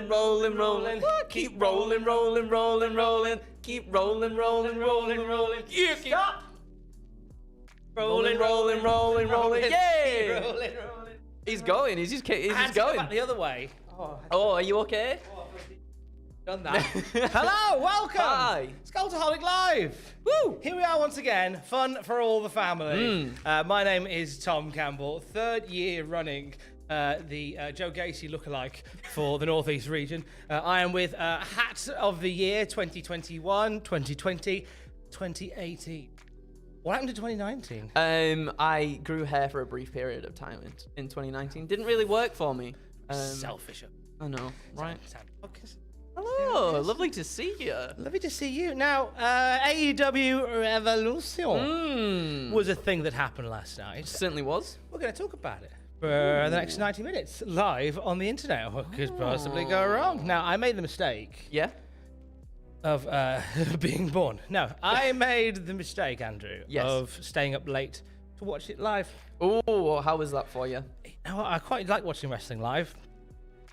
rolling, rolling, rolling. Keep rolling, rolling, rolling, rolling. Keep rolling, rolling, rolling, rolling. You stop. Rolling, rolling, rolling, rolling. Yay! Rolling, rolling. He's going. He's just I had to going. go back the other way. Oh, are you okay? Done that. Hello, welcome. Hi. Skulltaholic Live. Woo! Here we are once again. Fun for all the family. My name is Tom Campbell. Third year running the Joe Gacy lookalike for the Northeast region. I am with Hat of the Year 2021, 2020, 2018. What happened to 2019? I grew hair for a brief period of time in 2019. Didn't really work for me. Selfish. I know, right? Focus. Hello, lovely to see you. Lovely to see you. Now, AEW Revolution was a thing that happened last night. Certainly was. We're going to talk about it for the next 90 minutes live on the internet. What could possibly go wrong? Now, I made the mistake Yeah? of being born. No, I made the mistake, Andrew, Yes. of staying up late to watch it live. Oh, how was that for you? Now, I quite like watching wrestling live.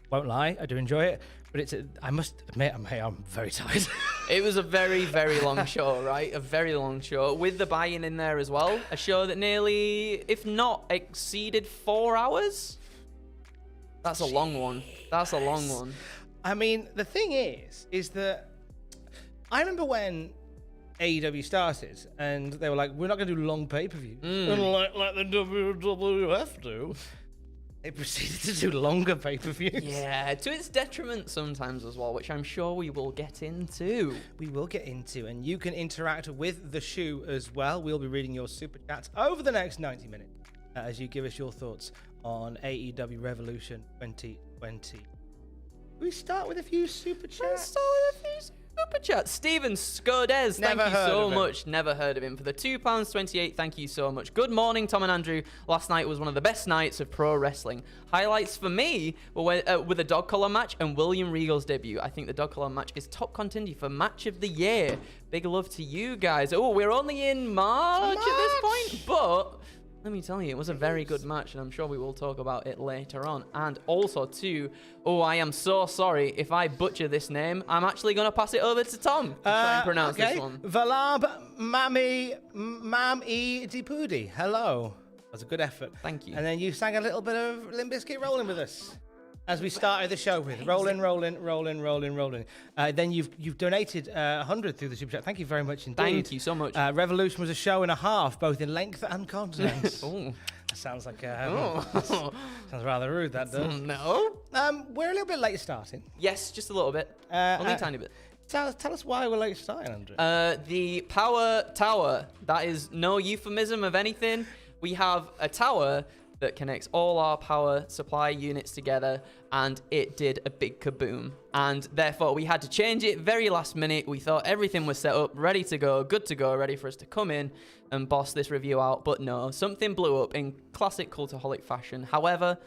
Won't lie, I do enjoy it. But I must admit, I'm very tired. It was a very, very long show, right? A very long show with the buy-in in there as well. A show that nearly, if not exceeded 4 hours. That's a long one. That's a long one. I mean, the thing is that I remember when AEW started and they were like, we're not going to do long pay-per-views. And like the WWF do. They proceeded to do longer pay-per-views. Yeah, to its detriment sometimes as well, which I'm sure we will get into. We will get into, and you can interact with the shoe as well. We'll be reading your super chats over the next 90 minutes as you give us your thoughts on AEW Revolution 2020. We start with a few super chats. Super chat. Steven Skodes, thank Never you heard so of him. much. Never heard of him. For the £2.28, thank you so much. Good morning, Tom and Andrew. Last night was one of the best nights of pro wrestling. Highlights for me were with the dog collar match and William Regal's debut. I think the dog collar match is top contender for match of the year. Big love to you guys. Oh, we're only in March at this point, but let me tell you, it was a very good match, and I'm sure we will talk about it later on. And also, too, I am so sorry if I butcher this name. I'm actually going to pass it over to Tom to try and pronounce this one. Valab Mami Mam-E Dipudi. Hello. That was a good effort. Thank you. And then you sang a little bit of Limp Bizkit Rolling with us. As we started the show with rolling, rolling, rolling, rolling, rolling. Then you've donated 100 through the super chat. Thank you very much indeed. Thank you so much. Revolution was a show and a half, both in length and content. Oh. That sounds like sounds rather rude. That does. No. We're a little bit late starting. Yes, just a little bit. Only a tiny bit. Tell us why we're late starting, Andrew. The power tower. That is no euphemism of anything. We have a tower that connects all our power supply units together, and it did a big kaboom. And therefore, we had to change it very last minute. We thought everything was set up, ready to go, good to go, ready for us to come in and boss this review out. But no, something blew up in classic Cultaholic fashion. However,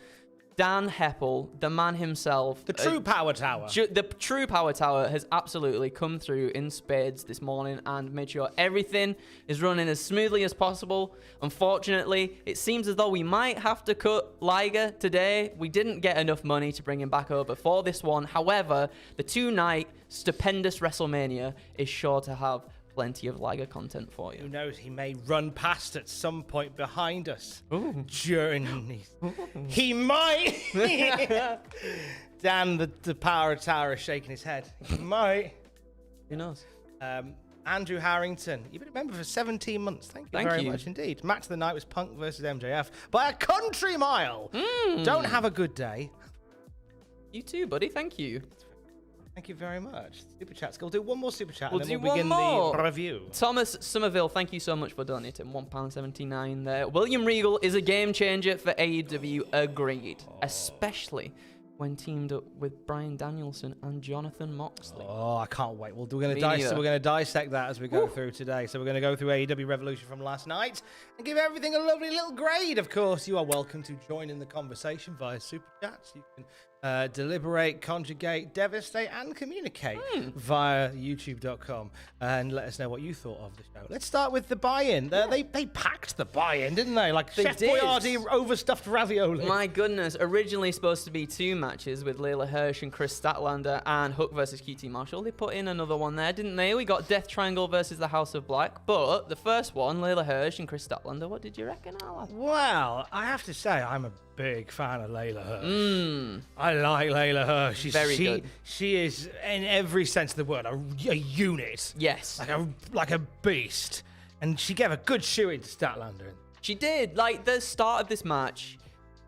Dan Heppel, the man himself, the true power tower. The true power tower has absolutely come through in spades this morning and made sure everything is running as smoothly as possible. Unfortunately, it seems as though we might have to cut Liger today. We didn't get enough money to bring him back over for this one. However, the two-night stupendous WrestleMania is sure to have plenty of Liger content for you. Who knows? He may run past at some point behind us. Ooh. During he might. Dan, the power tower, is shaking his head. He might. Who knows? Andrew Harrington, you've been a member for 17 months. Thank you Thank very you. much indeed. Match of the night was Punk versus MJF by a country mile. Don't have a good day. You too, buddy. Thank you. Thank you very much. Super chat. We'll do one more super chat We'll and then do we'll begin one more. the review. Thomas Somerville, thank you so much for donating £1.79 there. William Regal is a game changer for AEW, agreed. Especially when teamed up with Bryan Danielson and Jonathan Moxley. Oh, I can't wait. We're going Me to neither. dissect that as we go through today. So we're going to go through AEW Revolution from last night and give everything a lovely little grade. Of course, you are welcome to join in the conversation via super chats. You can deliberate, conjugate, devastate, and communicate via youtube.com and let us know what you thought of the show. Let's start with the buy-in. They packed the buy-in, didn't they? Like They Chef did. Boyardee overstuffed ravioli. My goodness, originally supposed to be 2 matches with Layla Hirsch and Chris Statlander and Hook versus QT Marshall. They put in another one there, didn't they? We got Death Triangle versus the House of Black. But the first one, Layla Hirsch and Chris Statlander, what did you reckon, Alan? Well, I have to say, I'm a big fan of Layla Hirsch. I like Layla Hirsch. Very good. She is, in every sense of the word, a unit. Yes. Like a beast. And she gave a good shoe-in to Statlander. She did. Like, the start of this match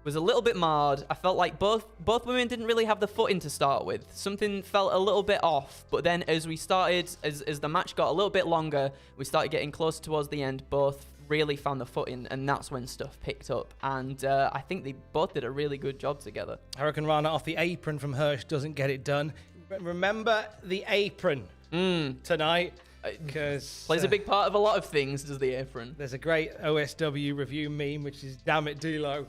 was a little bit marred. I felt like both women didn't really have the footing to start with. Something felt a little bit off. But then as we started, as the match got a little bit longer, we started getting closer towards the end. Both really found the footing, and that's when stuff picked up. And I think they both did a really good job together. Hurricane Rana off the apron from Hirsch doesn't get it done. Remember the apron tonight. Because Plays a big part of a lot of things, does the apron. there's a great OSW review meme, which is "Damn it, D'Lo."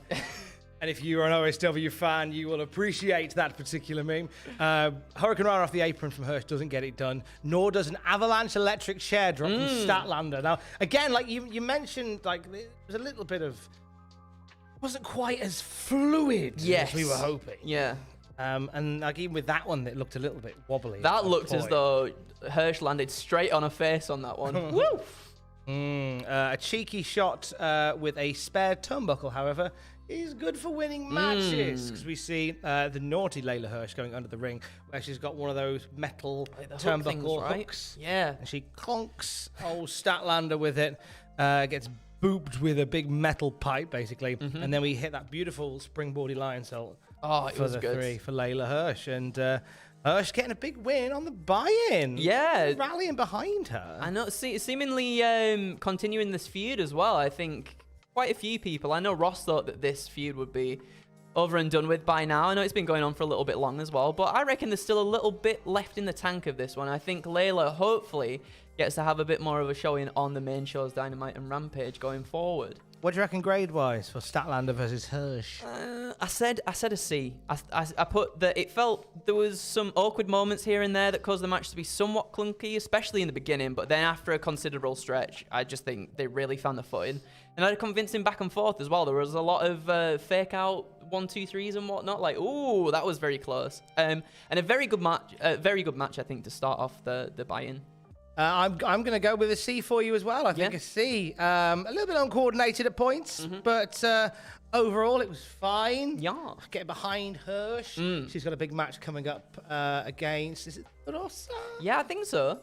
And if you're an OSW fan, you will appreciate that particular meme. Hurricane Rana off the apron from Hirsch doesn't get it done, nor does an avalanche electric chair drop from Statlander. Now, again, like you mentioned, like there was a little bit of, wasn't quite as fluid Yes. as we were hoping. Yeah. And like even with that one, it looked a little bit wobbly. That at one looked as point. though Hirsch landed straight on her face on that one. Woo! A cheeky shot with a spare turnbuckle, however, is good for winning matches. Because we see the naughty Layla Hirsch going under the ring, where she's got one of those metal The hook turnbuckle things, right? hooks. Yeah. And she clonks old Statlander with it, gets booped with a big metal pipe, basically. And then we hit that beautiful springboardy lion salt Oh, it for was the good. 3 for Layla Hirsch. And Hirsch getting a big win on the buy-in. Yeah. Rallying behind her. I know, seemingly continuing this feud as well. I think quite a few people. I know Ross thought that this feud would be over and done with by now. I know it's been going on for a little bit long as well, but I reckon there's still a little bit left in the tank of this one. I think Layla hopefully gets to have a bit more of a showing on the main shows, Dynamite and Rampage, going forward. What do you reckon grade-wise for Statlander versus Hirsch? I said a C. I put that it felt there was some awkward moments here and there that caused the match to be somewhat clunky, especially in the beginning. But then after a considerable stretch, I just think they really found the footing. And I had a convincing back and forth as well. There was a lot of fake out 1, 2, 3s and whatnot. Like, ooh, that was very close. And a very good match. I think, to start off the buy-in. I'm going to go with a C for you as well. I think Yeah. a C. A little bit uncoordinated at points, but overall it was fine. Yeah. Get behind Hirsch. She's got a big match coming up against, is it Rosa? Yeah, I think so.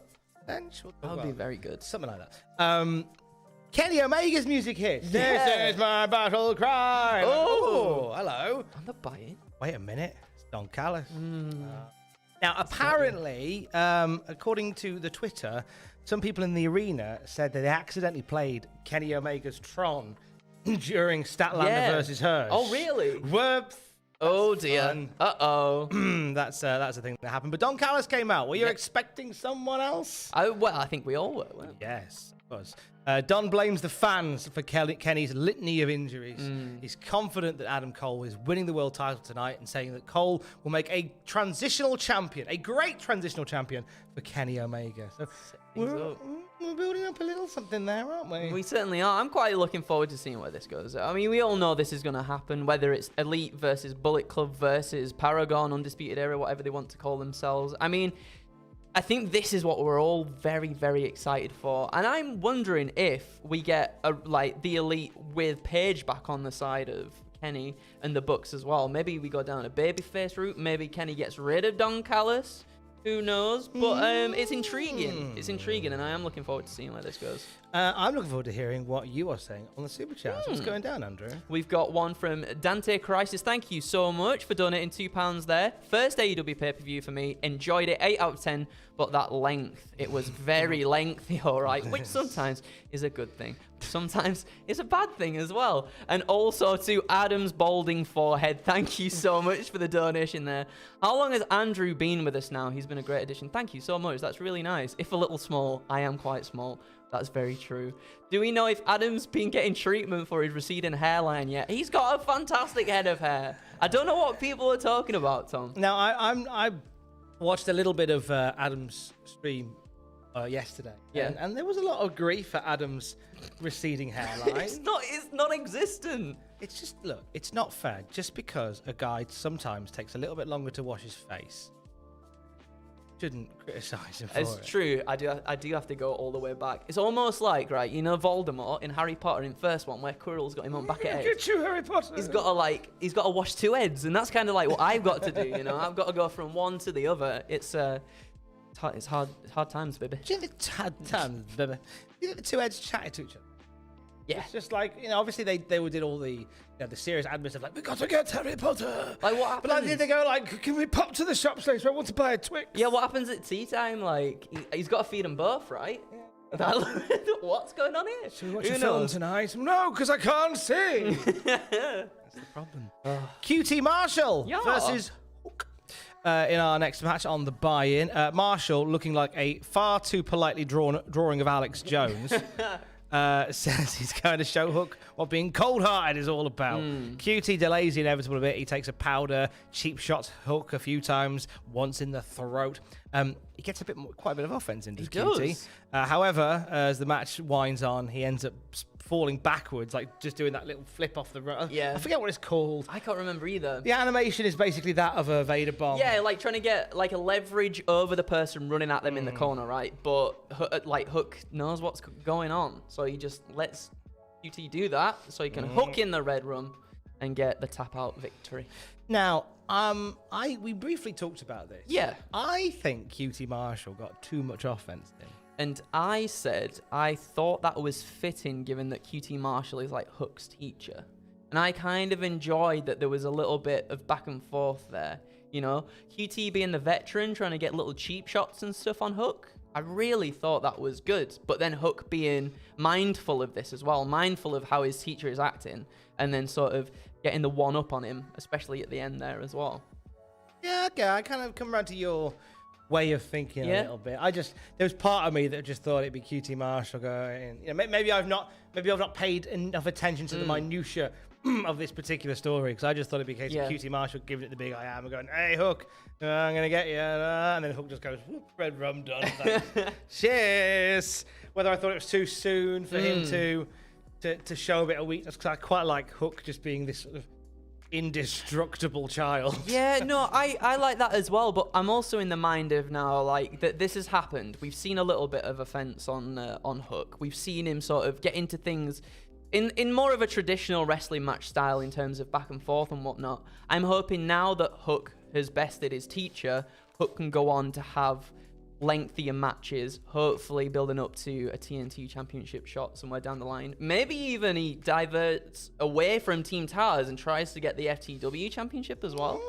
Bench? Or- That would be well, very good. something like that. Kenny Omega's music hits. Yeah. This is my battle cry. Oh. Hello. On the buy-in. Wait a minute. It's Don Callis. Now, apparently, according to the Twitter, some people in the arena said that they accidentally played Kenny Omega's Tron during Statlander Yeah. versus Hirsch. Oh, really? Whoops. Oh, dear. fun. Uh-oh. That's a thing that happened. But Don Callis came out. Were you Yeah. expecting someone else? Well, I think we all were. weren't we? Yes, it was. Don blames the fans for Kenny's litany of injuries. He's confident that Adam Cole is winning the world title tonight and saying that Cole will make a transitional champion, a great transitional champion for Kenny Omega. So we're building up a little something there, aren't we? We certainly are. I'm quite looking forward to seeing where this goes. I mean, we all know this is going to happen, whether it's Elite versus Bullet Club versus Paragon, Undisputed Era, whatever they want to call themselves. I mean, I think this is what we're all very, very excited for. And I'm wondering if we get the Elite with Paige back on the side of Kenny and the Bucks as well. Maybe we go down a babyface route. Maybe Kenny gets rid of Don Callis. Who knows? But it's intriguing. It's intriguing, and I am looking forward to seeing where this goes. I'm looking forward to hearing what you are saying on the Super Chats. What's going down, Andrew? We've got one from Dante Crisis. Thank you so much for donating £2 there. First AEW pay-per-view for me. Enjoyed it. 8 out of 10. But that length, it was very lengthy, all right, which sometimes is a good thing. Sometimes it's a bad thing as well. And also to Adam's balding forehead, thank you so much for the donation there. How long has Andrew been with us now? He's been been a great addition. Thank you so much. That's really nice. If a little small, I am quite small. That's very true. Do we know if Adam's been getting treatment for his receding hairline yet? He's got a fantastic head of hair. I don't know what people are talking about, Tom. Now, I watched a little bit of Adam's stream yesterday. Yeah. And there was a lot of grief for Adam's receding hairline. It's non-existent. It's just, look, it's not fair. Just because a guy sometimes takes a little bit longer to wash his face, shouldn't criticize him for it. It's true. I do have to go all the way back. It's almost like, right, you know Voldemort in Harry Potter in the first one where Quirrell's got him on back at head. Get you, Harry Potter. He's got to wash two heads, and that's kind of like what I've got to do, you know. I've got to go from one to the other. It's hard times, baby. Do you think it's hard times, baby? Do you think the two heads chatted to each other? Yeah. It's just like, you know, obviously they did all the the serious admin stuff, like, we got to get Harry Potter. Like, what happens? But like, they go like, can we pop to the shops later? I want to buy a Twix. Yeah, what happens at tea time? Like, he's got to feed them both, right? Yeah. What's going on here? Should we watch a film tonight? No, because I can't see. That's the problem. QT Marshall versus Hook in our next match on the buy-in. Marshall, looking like a far too politely drawn drawing of Alex Jones. Says he's going to show Hook what being cold-hearted is all about. QT delays the inevitable a bit. He takes a powder, cheap shots Hook a few times, once in the throat. He gets quite a bit of offense into QT. However, as the match winds on, he ends up falling backwards, like just doing that little flip off the rope. Yeah. I forget what it's called. I can't remember either. The animation is basically that of a Vader bomb. Yeah, like trying to get like a leverage over the person running at them in the corner, right? But like Hook knows what's going on, so he just lets QT do that, so he can hook in the red room and get the tap out victory. Now, we briefly talked about this. Yeah. I think QT Marshall got too much offense in. And I said I thought that was fitting given that QT Marshall is like Hook's teacher. And I kind of enjoyed that there was a little bit of back and forth there. You know, QT being the veteran, trying to get little cheap shots and stuff on Hook. I really thought that was good. But then Hook being mindful of this as well, mindful of how his teacher is acting, and then sort of getting the one up on him, especially at the end there as well. Yeah, okay, I kind of come around to your way of thinking a little bit. There was part of me that just thought it'd be QT Marshall going. You know, maybe I've not paid enough attention to the minutiae of this particular story, because I just thought it'd be a case of QT Marshall giving it the big I am and going, hey Hook, I'm gonna get you, and then Hook just goes, whoop, red rum done. Cheers. Whether I thought it was too soon for him to show a bit of weakness, because I quite like Hook just being this sort of indestructible child. Yeah, no, I like that as well, but I'm also in the mind of now, like, that this has happened. We've seen a little bit of offense on Hook. We've seen him sort of get into things in more of a traditional wrestling match style in terms of back and forth and whatnot. I'm hoping now that Hook has bested his teacher, Hook can go on to have lengthier matches, hopefully building up to a TNT championship shot somewhere down the line. Maybe even he diverts away from Team Taz and tries to get the FTW championship as well.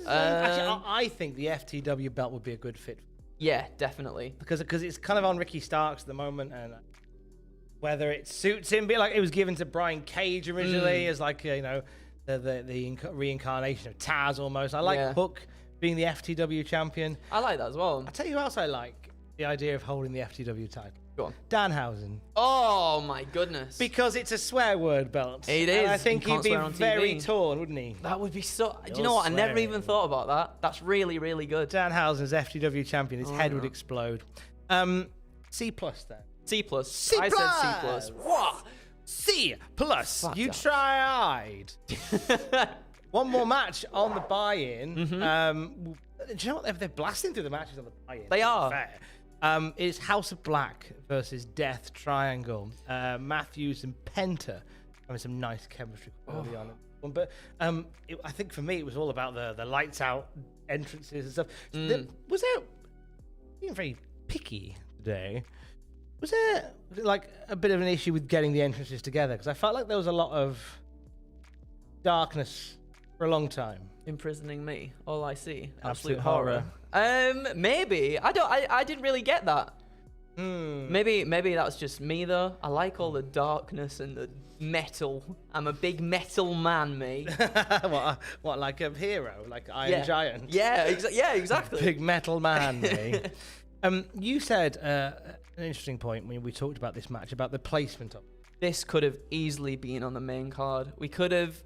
Actually, I think the FTW belt would be a good fit. Yeah, definitely. Because it's kind of on Ricky Starks at the moment, and whether it suits him, like it was given to Brian Cage originally as like the reincarnation of Taz almost. I like Hook being the FTW champion. I like that as well. I'll tell you who else I like. The idea of holding the FTW title. Go on. Danhausen. Oh my goodness. Because it's a swear word belt. It is. And I think he'd be very TV. torn, wouldn't he? That would be so... Do you know what? I never even thought about that. That's really, really good. Danhausen's FTW champion. His head would explode. C plus then. C plus. C I plus. said C plus. What? C plus. Fuck You that. tried. One more match on the buy-in. Do you know what? They're blasting through the matches on the buy-in. They are. Fair. It's House of Black versus Death Triangle. Matthews and Penta having some nice chemistry early on. But I think for me, it was all about the lights out entrances and stuff. Was there being very picky today? Was there like a bit of an issue with getting the entrances together? Because I felt like there was a lot of darkness for a long time. Imprisoning me. All I see. Absolute Absolute horror. Maybe. I didn't really get that. Maybe that's just me though. I like all the darkness and the metal. I'm a big metal man, me. What, like a hero, like Iron Giant? Yeah, exactly. Big metal man, me. You said an interesting point when we talked about this match about the placement of. This could have easily been on the main card. We could have,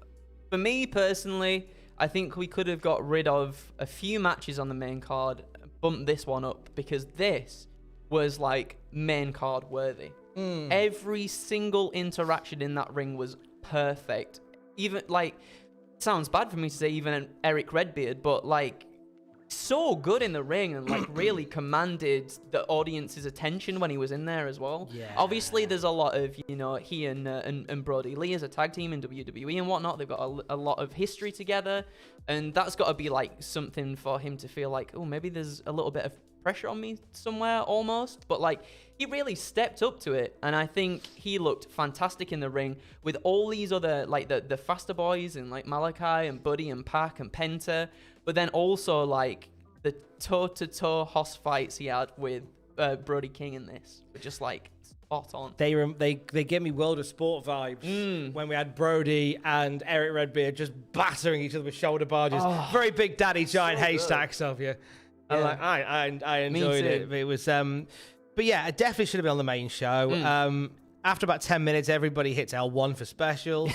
for me personally, I think we could have got rid of a few matches on the main card, bumped this one up, because this was like main card worthy. Every single interaction in that ring was perfect. Even like, it sounds bad for me to say even Eric Redbeard, but like, so good in the ring and like really commanded the audience's attention when he was in there as well. Yeah. Obviously, there's a lot of, you know, he and Brody Lee as a tag team in WWE and whatnot. They've got a lot of history together, and that's got to be like something for him to feel like, oh, maybe there's a little bit of pressure on me somewhere almost. But like, he really stepped up to it, and I think he looked fantastic in the ring with all these other like the faster boys and like Malachi and Buddy and Pac and Penta. But then also, like, the toe-to-toe hoss fights he had with Brody King in this were just, like, spot on. They give me World of Sport vibes when we had Brody and Eric Redbeard just battering each other with shoulder barges. Very big daddy giant haystacks of you. Yeah. Like, I enjoyed it. It was, but yeah, it definitely should have been on the main show. After about 10 minutes, everybody hits L1 for specials.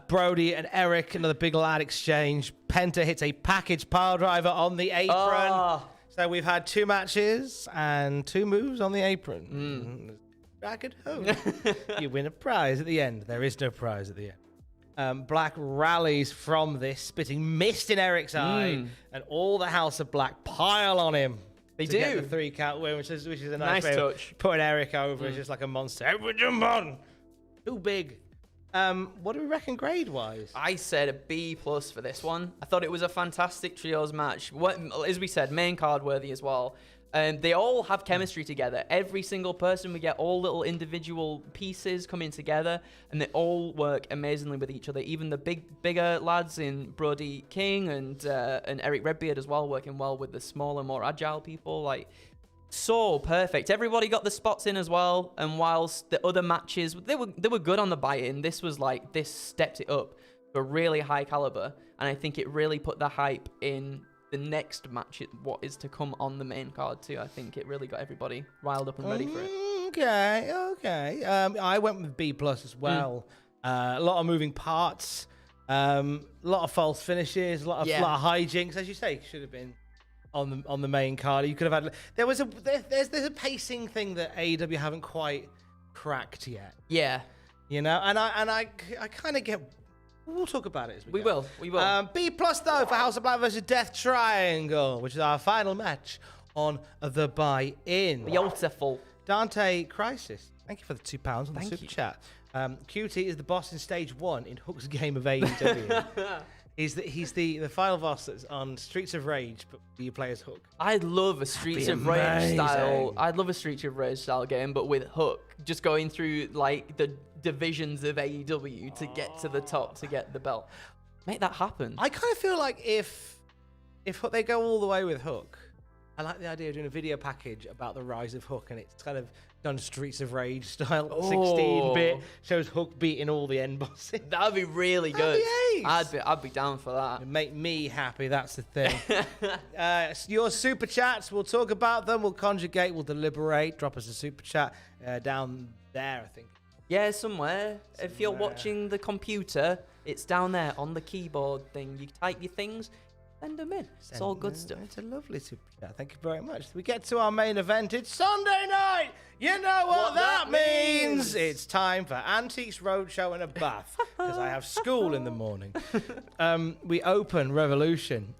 Brody and Eric, another big lad exchange. Penta hits a package pile driver on the apron. So we've had 2 matches and 2 moves on the apron. Back at home. You win a prize at the end. There is no prize at the end. Black rallies from this, spitting mist in Eric's eye, and all the House of Black pile on him. They to do. Get the 3-count win, which is a nice way touch. of putting Eric over. It's just like a monster. Everyone jump on. Too big. What do we reckon grade-wise? I said a B+ for this one. I thought it was a fantastic trios match. As we said, main card worthy as well. They all have chemistry together. Every single person, we get all little individual pieces coming together, and they all work amazingly with each other. Even the bigger lads in Brody King and Eric Redbeard as well, working well with the smaller, more agile people. Like, so perfect. Everybody got the spots in as well. And whilst the other matches, they were good on the buy-in, this was like, this stepped it up to a really high caliber. And I think it really put the hype in the next match, what is to come on the main card too. I think it really got everybody riled up and ready for it. Okay. I went with B+ as well. A lot of moving parts, a lot of false finishes, a lot of hijinks. As you say, should have been on the main card. You could have had. There's a pacing thing that AEW haven't quite cracked yet. Yeah, you know, and I kind of get. We'll talk about it as we go. We will. B+ though for House of Black versus Death Triangle, which is our final match on the buy-in. Beautiful. Dante Crisis, thank you for the £2 on the super chat. QT is the boss in stage 1 in Hook's game of AEW. He's the final boss that's on Streets of Rage, but you play as Hook. I'd love a Streets of Rage style. I'd love a Streets of Rage style game, but with Hook, just going through like the divisions of AEW to get to the top to get the belt. Make that happen. I kind of feel like if they go all the way with Hook, I like the idea of doing a video package about the rise of Hook, and it's kind of done Streets of Rage style, 16-bit, shows Hook beating all the end bosses. That'd be really good. That'd be I'd be down for that. It'd make me happy, that's the thing. Your super chats, we'll talk about them, we'll conjugate, we'll deliberate. Drop us a super chat down there, I think. Yeah, somewhere. If you're watching the computer, it's down there on the keyboard thing. You type your things, send them in. It's all good stuff. It's a lovely super chat. Thank you very much. We get to our main event. It's Sunday night. You know what that means. It's time for Antiques Roadshow and a bath because I have school in the morning. We open Revolution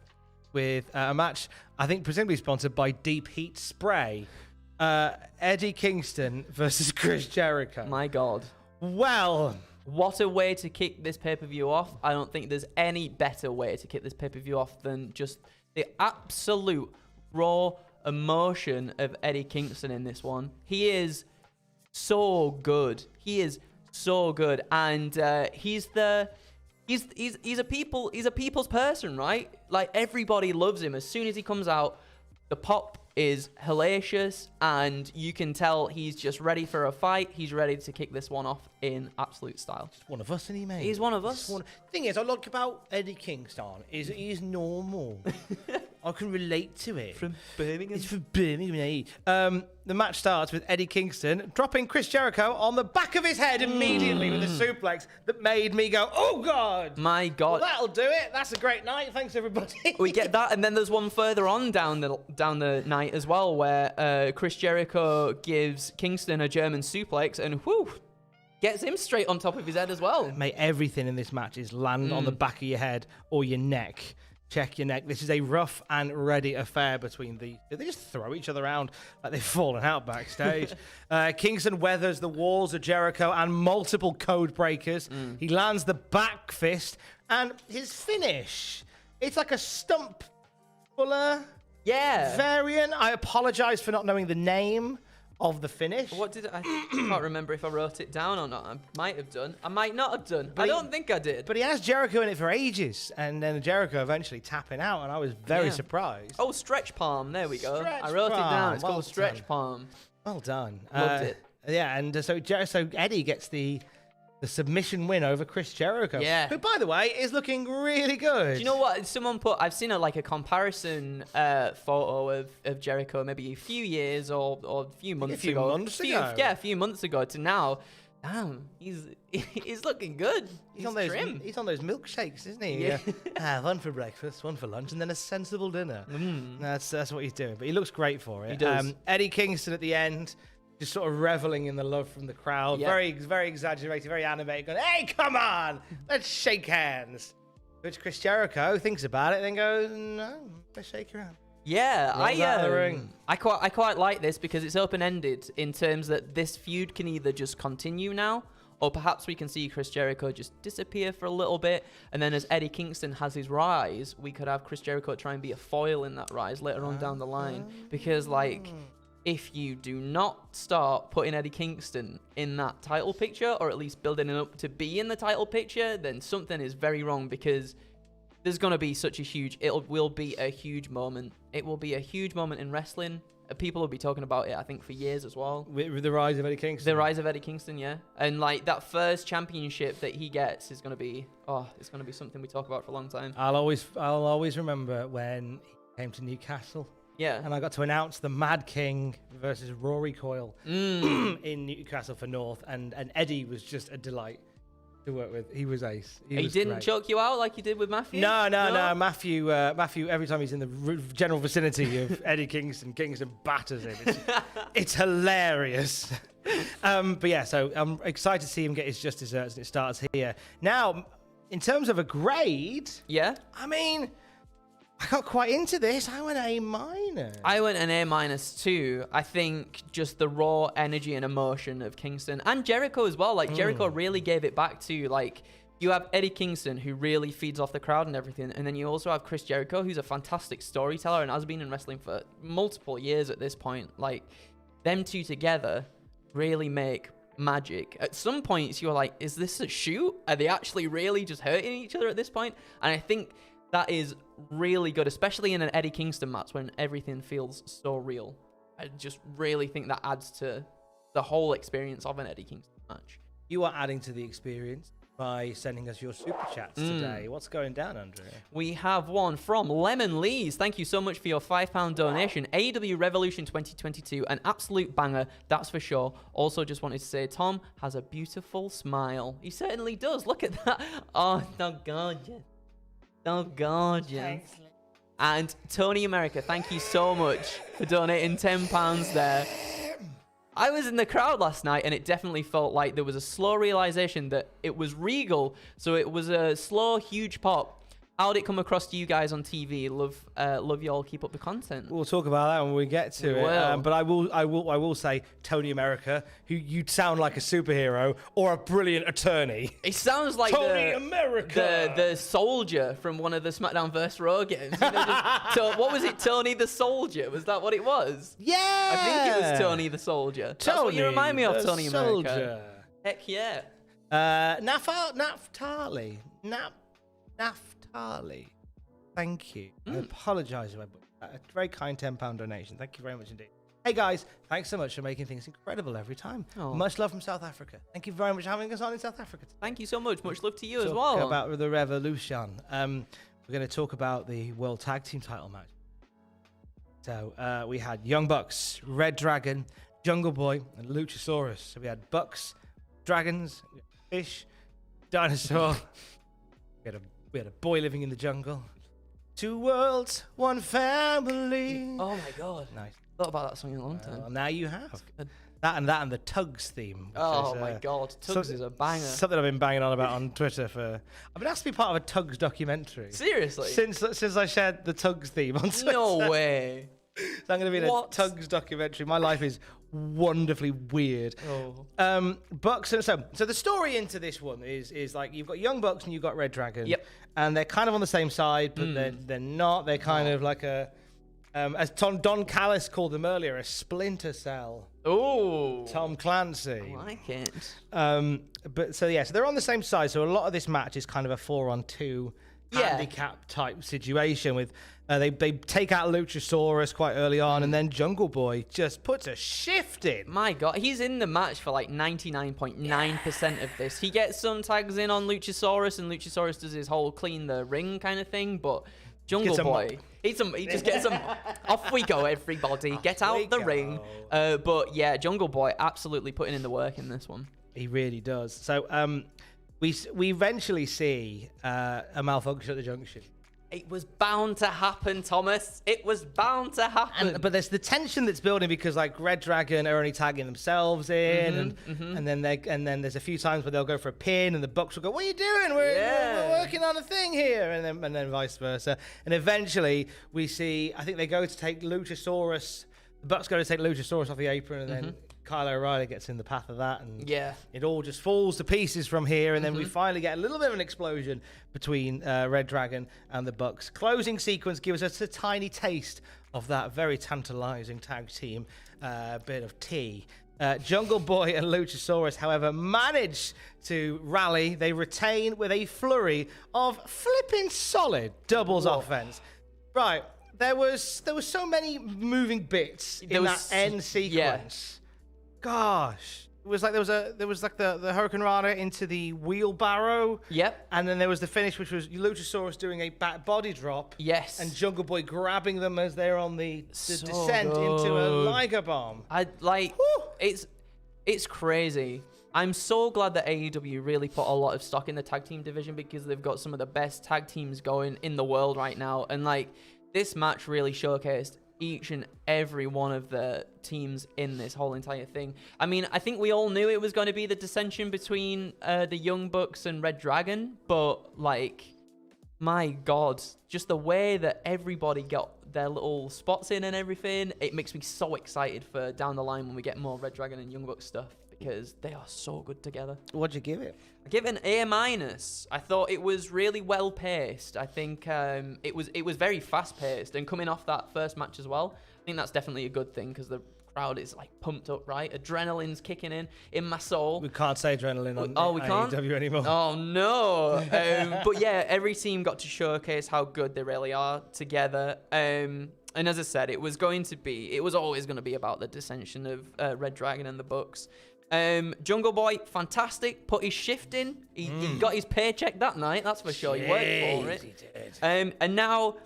with a match, I think presumably sponsored by Deep Heat Spray. Eddie Kingston versus Chris Jericho. My God. Well, what a way to kick this pay-per-view off. I don't think there's any better way to kick this pay-per-view off than just the absolute raw emotion of Eddie Kingston in this one. He is so good. He is so good. And he's a people's person, right? Like, everybody loves him. As soon as he comes out, the pop is hellacious, and you can tell he's just ready for a fight. He's ready to kick this one off in absolute style. He's one of us, isn't he, mate? He's one of us. Thing is, I like about Eddie Kingston is he's normal. I can relate to it. From Birmingham. It's from Birmingham. Eh? The match starts with Eddie Kingston dropping Chris Jericho on the back of his head immediately with a suplex that made me go, "Oh God!" My God. Well, that'll do it. That's a great night. Thanks, everybody. We get that, and then there's one further on down the night as well, where Chris Jericho gives Kingston a German suplex, and gets him straight on top of his head as well. Mate, everything in this match is land on the back of your head or your neck. Check your neck. This is a rough and ready affair between the... They just throw each other around like they've fallen out backstage. Kingston weathers the walls of Jericho and multiple code breakers. He lands the back fist, and his finish, it's like a stump puller variant. I apologize for not knowing the name of the finish. What did I can't remember if I wrote it down or not. I might have done. I might not have done. I don't think I did. But he has Jericho in it for ages, and then Jericho eventually tapping out, and I was very surprised. Oh, stretch palm. There we go. Stretch I wrote it down. palm. It's Well called stretch done. palm. Well done. Loved it. Yeah, and so Eddie gets the submission win over Chris Jericho. Yeah. Who, by the way, is looking really good. Do you know what? Someone put... I've seen a comparison photo of Jericho maybe a few years or a few months ago. A few months ago to now. Damn, he's looking good. He's on trim. He's on those milkshakes, isn't he? Yeah. One for breakfast, one for lunch, and then a sensible dinner. That's what he's doing. But he looks great for it. He does. Eddie Kingston at the end, just sort of reveling in the love from the crowd. Yep. Very, very exaggerated, very animated. Going, hey, come on, let's shake hands. Which Chris Jericho thinks about it, and then goes, no, let's shake your hand. Yeah, Rolls out of the ring. I quite like this because it's open-ended in terms that this feud can either just continue now, or perhaps we can see Chris Jericho just disappear for a little bit, and then as Eddie Kingston has his rise, we could have Chris Jericho try and be a foil in that rise later on down the line. Because, if you do not start putting Eddie Kingston in that title picture, or at least building him up to be in the title picture, then something is very wrong, because there's going to be such a huge... It will be a huge moment. It will be a huge moment in wrestling. People will be talking about it, I think, for years as well. With the rise of Eddie Kingston. The rise of Eddie Kingston, yeah. And, that first championship that he gets is going to be... Oh, it's going to be something we talk about for a long time. I'll always remember when he came to Newcastle. Yeah. And I got to announce the Mad King versus Rory Coyle in Newcastle for North, and Eddie was just a delight to work with. He was ace. He didn't choke you out like you did with Matthew? No. Matthew, every time he's in the general vicinity of Eddie Kingston batters him. It's hilarious. But yeah, so I'm excited to see him get his just desserts, and it starts here. Now, in terms of a grade, yeah, I mean, I got quite into this. I went A-. I went an A- too. I think just the raw energy and emotion of Kingston and Jericho as well. Jericho really gave it back to, you have Eddie Kingston, who really feeds off the crowd and everything. And then you also have Chris Jericho, who's a fantastic storyteller and has been in wrestling for multiple years at this point. Them two together really make magic. At some points, you're like, is this a shoot? Are they actually really just hurting each other at this point? And I think that is really good, especially in an Eddie Kingston match when everything feels so real. I just really think that adds to the whole experience of an Eddie Kingston match. You are adding to the experience by sending us your super chats today. What's going down, Andrea? We have one from Lemon Lees. Thank you so much for your £5 donation. AEW Revolution 2022, an absolute banger, that's for sure. Also, just wanted to say, Tom has a beautiful smile. He certainly does. Look at that. Oh, so gorgeous. So gorgeous. Thanks. And Tony America, thank you so much for donating £10 there. I was in the crowd last night, and it definitely felt like there was a slow realization that it was Regal. So it was a slow, huge pop. How did it come across to you guys on TV? Love you all. Keep up the content. We'll talk about that when we get to it. But I will say, Tony America, who you'd sound like a superhero or a brilliant attorney. It sounds like Tony America, the soldier from one of the SmackDown vs. Raw games. What was it? Tony the Soldier? Was that what it was? Yeah, I think it was Tony the Soldier. That's what you remind me of, Tony America. Heck yeah. Naftali. Thank you. I apologize if I A very kind £10 donation. Thank you very much indeed. Hey guys, thanks so much for making things incredible every time. Oh. Much love from South Africa. Thank you very much for having us on in South Africa today. Thank you so much. Much love to you as Talk well. about the revolution. We're going to talk about the World Tag Team title match. So we had Young Bucks, Red Dragon, Jungle Boy, and Luchasaurus. So we had Bucks, Dragons, Fish, Dinosaur. we had a boy living in the jungle. 2 worlds, 1 family. Oh my god. Nice. Thought about that song in a long time. Well, now you have. Good. That and the Tugs theme. Which Oh is, my god. Tugs is a banger. Something I've been banging on about on Twitter for. I've been asked to be part of a Tugs documentary. Seriously? Since I shared the Tugs theme on Twitter. No way. So I'm going to be in a Tugs documentary. My life is wonderfully weird. Oh. Bucks. So the story into this one is like you've got Young Bucks and you've got Red Dragon. Yep. And they're kind of on the same side, but they're not. They're kind of like a. As Don Callis called them earlier, a splinter cell. Oh. Tom Clancy. I like it. So they're on the same side. So a lot of this match is kind of a 4-on-2 Yeah. handicap type situation with they take out Luchasaurus quite early on, and then Jungle Boy just puts a shift in. My god, he's in the match for like 99.9% of this. He gets some tags in on Luchasaurus, and Luchasaurus does his whole clean the ring kind of thing, but Jungle Boy, he just gets them. Off we go, everybody. Get out the ring. But yeah, Jungle Boy absolutely putting in the work in this one. He really does. So we eventually see a malfunction at the junction. It was bound to happen, Thomas. It was bound to happen. But there's the tension that's building because like Red Dragon are only tagging themselves in, and then there's a few times where they'll go for a pin, and the Bucks will go, "What are you doing? We're working on a thing here," and then vice versa. And eventually we see, I think they go to take Luchasaurus. The Bucks go to take Luchasaurus off the apron, and then Kyle O'Reilly gets in the path of that, and it all just falls to pieces from here. And then we finally get a little bit of an explosion between Red Dragon and the Bucks. Closing sequence gives us a tiny taste of that very tantalizing tag team bit of tea. Jungle Boy and Luchasaurus, however, manage to rally. They retain with a flurry of flipping solid doubles offense. Right. There was so many moving bits in that end sequence. Gosh, it was like there was like the Hurricane Rana into the wheelbarrow. Yep. And then there was the finish, which was Luchasaurus doing a back body drop. Yes. And Jungle Boy grabbing them as they're on the So descent into a Liger Bomb. It's crazy. I'm so glad that AEW really put a lot of stock in the tag team division because they've got some of the best tag teams going in the world right now, and like this match really showcased each and every one of the teams in this whole entire thing. I mean, I think we all knew it was going to be the dissension between the Young Bucks and Red Dragon, but like, my God, just the way that everybody got their little spots in and everything, it makes me so excited for down the line when we get more Red Dragon and Young Bucks stuff because they are so good together. What'd you give it? I give it an A-. I thought it was really well paced. I think it was very fast paced, and coming off that first match as well, I think that's definitely a good thing because the crowd is like pumped up, right? Adrenaline's kicking in my soul. We can't say adrenaline on we can't? AEW anymore. Oh no! But yeah, every team got to showcase how good they really are together. And as I said, it was always going to be about the dissension of Red Dragon and the Bucks. Jungle Boy, fantastic. Put his shift in. He got his paycheck that night. That's for sure. He worked for it. He did. And now,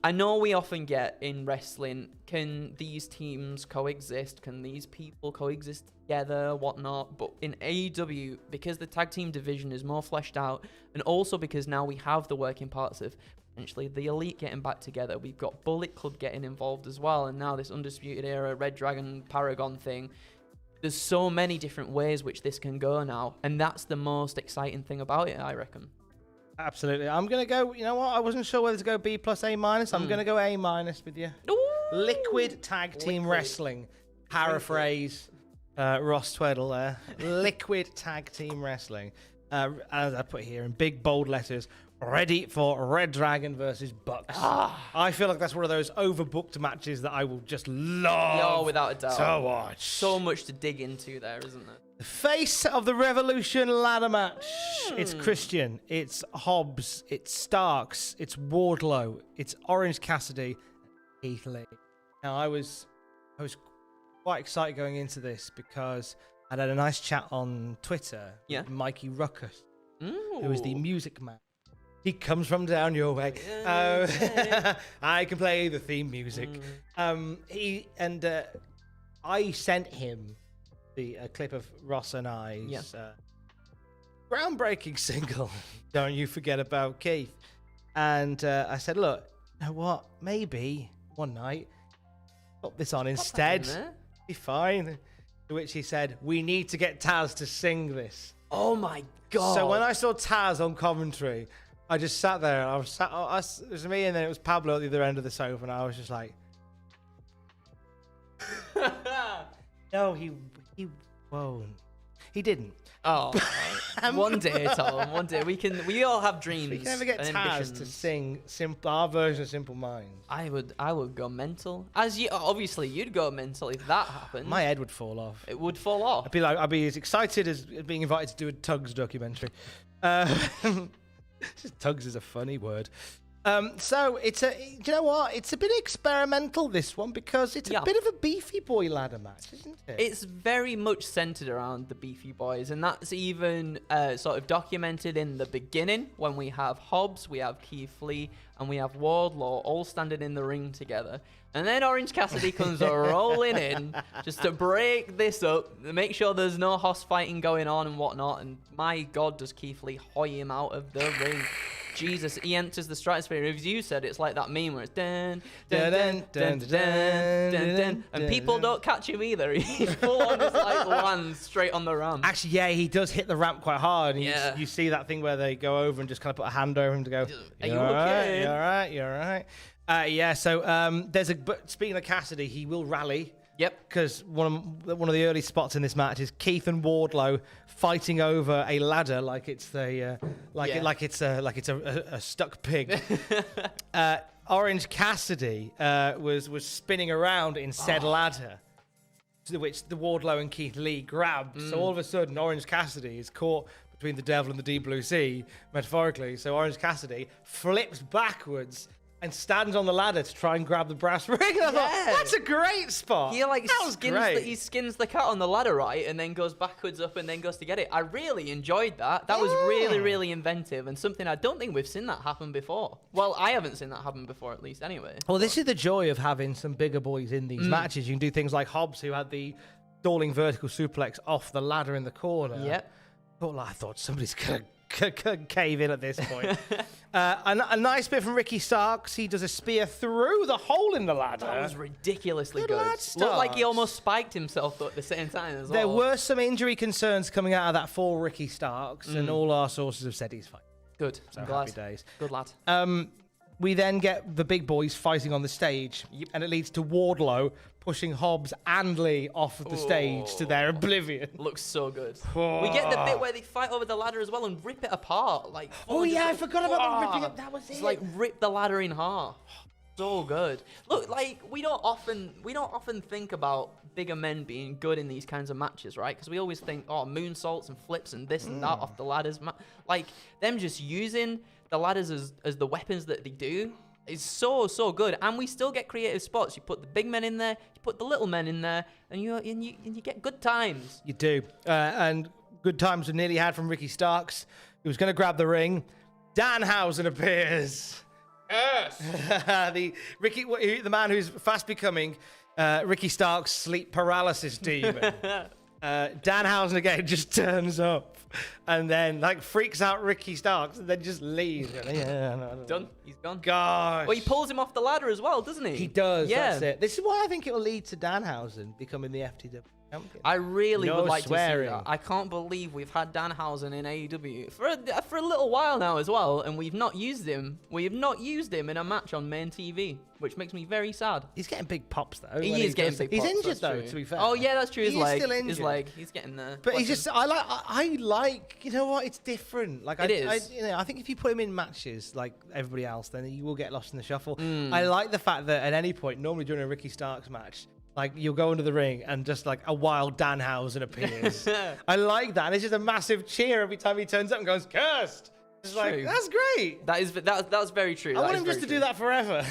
I know we often get in wrestling, can these teams coexist? Can these people coexist together? Whatnot. But in AEW, because the tag team division is more fleshed out, and also because now we have the working parts of potentially the Elite getting back together, we've got Bullet Club getting involved as well, and now this Undisputed Era, Red Dragon, Paragon thing. There's so many different ways which this can go now, and that's the most exciting thing about it, I reckon. Absolutely. I'm going to go, you know what? I wasn't sure whether to go B plus A minus. I'm going to go A minus with you. Ooh. Liquid Tag Team Wrestling. Paraphrase Ross Tweddle there. Liquid Tag Team Wrestling. As I put here in big bold letters, ready for Red Dragon versus Bucks. I feel like that's one of those overbooked matches that I will just love without a doubt. to watch. So much to dig into there, isn't there? The face of the Revolution ladder match. It's Christian. It's Hobbs. It's Starks. It's Wardlow. It's Orange Cassidy. Keith Lee. Now, I was quite excited going into this because I had a nice chat on Twitter with Mikey Ruckus, who is the music man. He comes from down your way. I can play the theme music. I sent him a clip of Ross and I's groundbreaking single, Don't You Forget About Keith. And I said, look, you know what? Maybe one night, put this on instead. Be fine. To which he said, we need to get Taz to sing this. Oh my God. So when I saw Taz on commentary, I just sat there. It was me, and then it was Pablo at the other end of the sofa, and I was just like, no, he won't. He didn't. Oh, one day, Tom. One day we all have dreams. We can never get and Taz ambitions. to sing our version of Simple Minds. I would go mental. As you, obviously, you'd go mental if that happened. My head would fall off. It would fall off. I'd be as excited as being invited to do a Tugs documentary. Tugs is a funny word. So you know what? It's a bit experimental, this one, because it's a bit of a beefy boy ladder match, isn't it? It's very much centered around the Beefy Boys, and that's even sort of documented in the beginning when we have Hobbs, we have Keith Lee, and we have Wardlow all standing in the ring together. And then Orange Cassidy comes rolling in just to break this up, make sure there's no hoss fighting going on and whatnot. And my God, does Keith Lee hoy him out of the ring. Jesus, he enters the stratosphere. As you said, it's like that meme where it's dun, dun, dun, dun, dun, dun, dun, dun, and people don't catch him either. He full on just like lands straight on the ramp. Actually, yeah, he does hit the ramp quite hard. And you see that thing where they go over and just kind of put a hand over him to go, are you okay? You're all right, you're all right. So but speaking of Cassidy, he will rally. Yep. Because one of the early spots in this match is Keith and Wardlow fighting over a ladder like it's a stuck pig. Orange Cassidy was spinning around in said ladder, to which the Wardlow and Keith Lee grabbed. So all of a sudden, Orange Cassidy is caught between the devil and the deep blue sea, metaphorically. So Orange Cassidy flips backwards and stands on the ladder to try and grab the brass ring. I thought, that's a great spot. He skins the cat on the ladder, right, and then goes backwards up and then goes to get it. I really enjoyed that. That was really, really inventive and something I don't think we've seen that happen before. Well, I haven't seen that happen before, at least, anyway. Well, this is the joy of having some bigger boys in these matches. You can do things like Hobbs, who had the stalling vertical suplex off the ladder in the corner. Yep. I thought somebody's going to cave in at this point. A nice bit from Ricky Starks. He does a spear through the hole in the ladder. That was ridiculously good. Lad, Looked like he almost spiked himself at the same time as well. There were some injury concerns coming out of that for Ricky Starks, and all our sources have said he's fine. Good. So I'm glad. happy days. Good lad. We then get the big boys fighting on the stage, and it leads to Wardlow pushing Hobbs and Lee off of the stage to their oblivion. Looks so good. We get the bit where they fight over the ladder as well and rip it apart. I forgot about them ripping it. That was it. It's like rip the ladder in half. So good. Look, like we don't often think about bigger men being good in these kinds of matches, right? Because we always think, moonsaults and flips and this and that off the ladders. Like them just using the ladders as the weapons that they do is so good, and we still get creative spots. You put the big men in there, you put the little men in there, and you get good times. You do, and good times were nearly had from Ricky Starks, who was going to grab the ring. Danhausen appears. Yes, the man who's fast becoming Ricky Starks' sleep paralysis demon. Danhausen again just turns up and then freaks out Ricky Starks and then just leaves. Done. He's gone. Gosh. Well, he pulls him off the ladder as well, doesn't he? He does. Yeah. That's it. This is why I think it will lead to Danhausen becoming the FTW champion. I really would like swearing. to see that. I can't believe we've had Danhausen in AEW for a little while now as well, and we've not used him. We have not used him in a match on main TV, which makes me very sad. He's getting big pops though. He is getting big pops. He's injured though, to be fair. Oh yeah, that's true. He's still injured. His leg. He's getting there. But he's just. I like. You know what? It's different. It is. I think if you put him in matches like everybody else, then you will get lost in the shuffle. I like the fact that at any point, normally during a Ricky Starks match, you'll go into the ring and just a wild Danhausen appears. I like that. And it's just a massive cheer every time he turns up and goes, "Cursed." It's that's great. That's very true. I want him just to do that forever.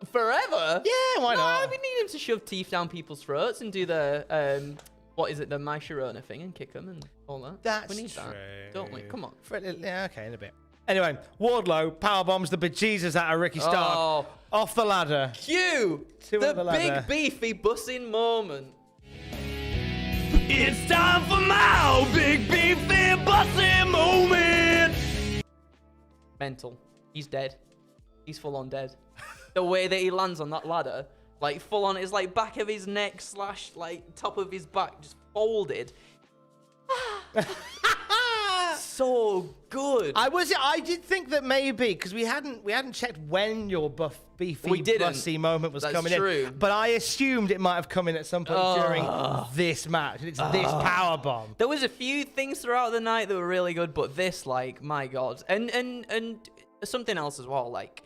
Forever? Yeah, why not? We need him to shove teeth down people's throats and do the, what is it, the My Sharona thing and kick them and all that. That's we need true. that, don't we? Come on. Yeah, okay, in a bit. Anyway, Wardlow power bombs the bejesus out of Ricky Stark off the ladder. Cue the big beefy bussing moment. It's time for my big beefy bussy moment. Mental. He's dead. He's full on dead. The way that he lands on that ladder, like full on, is like back of his neck / like top of his back just folded. So good. I did think that maybe because we hadn't checked when your beefy bussy moment was coming in, but I assumed it might have come in at some point during this match. It's this power bomb. There was a few things throughout the night that were really good, but this, like, my god, and something else as well. Like,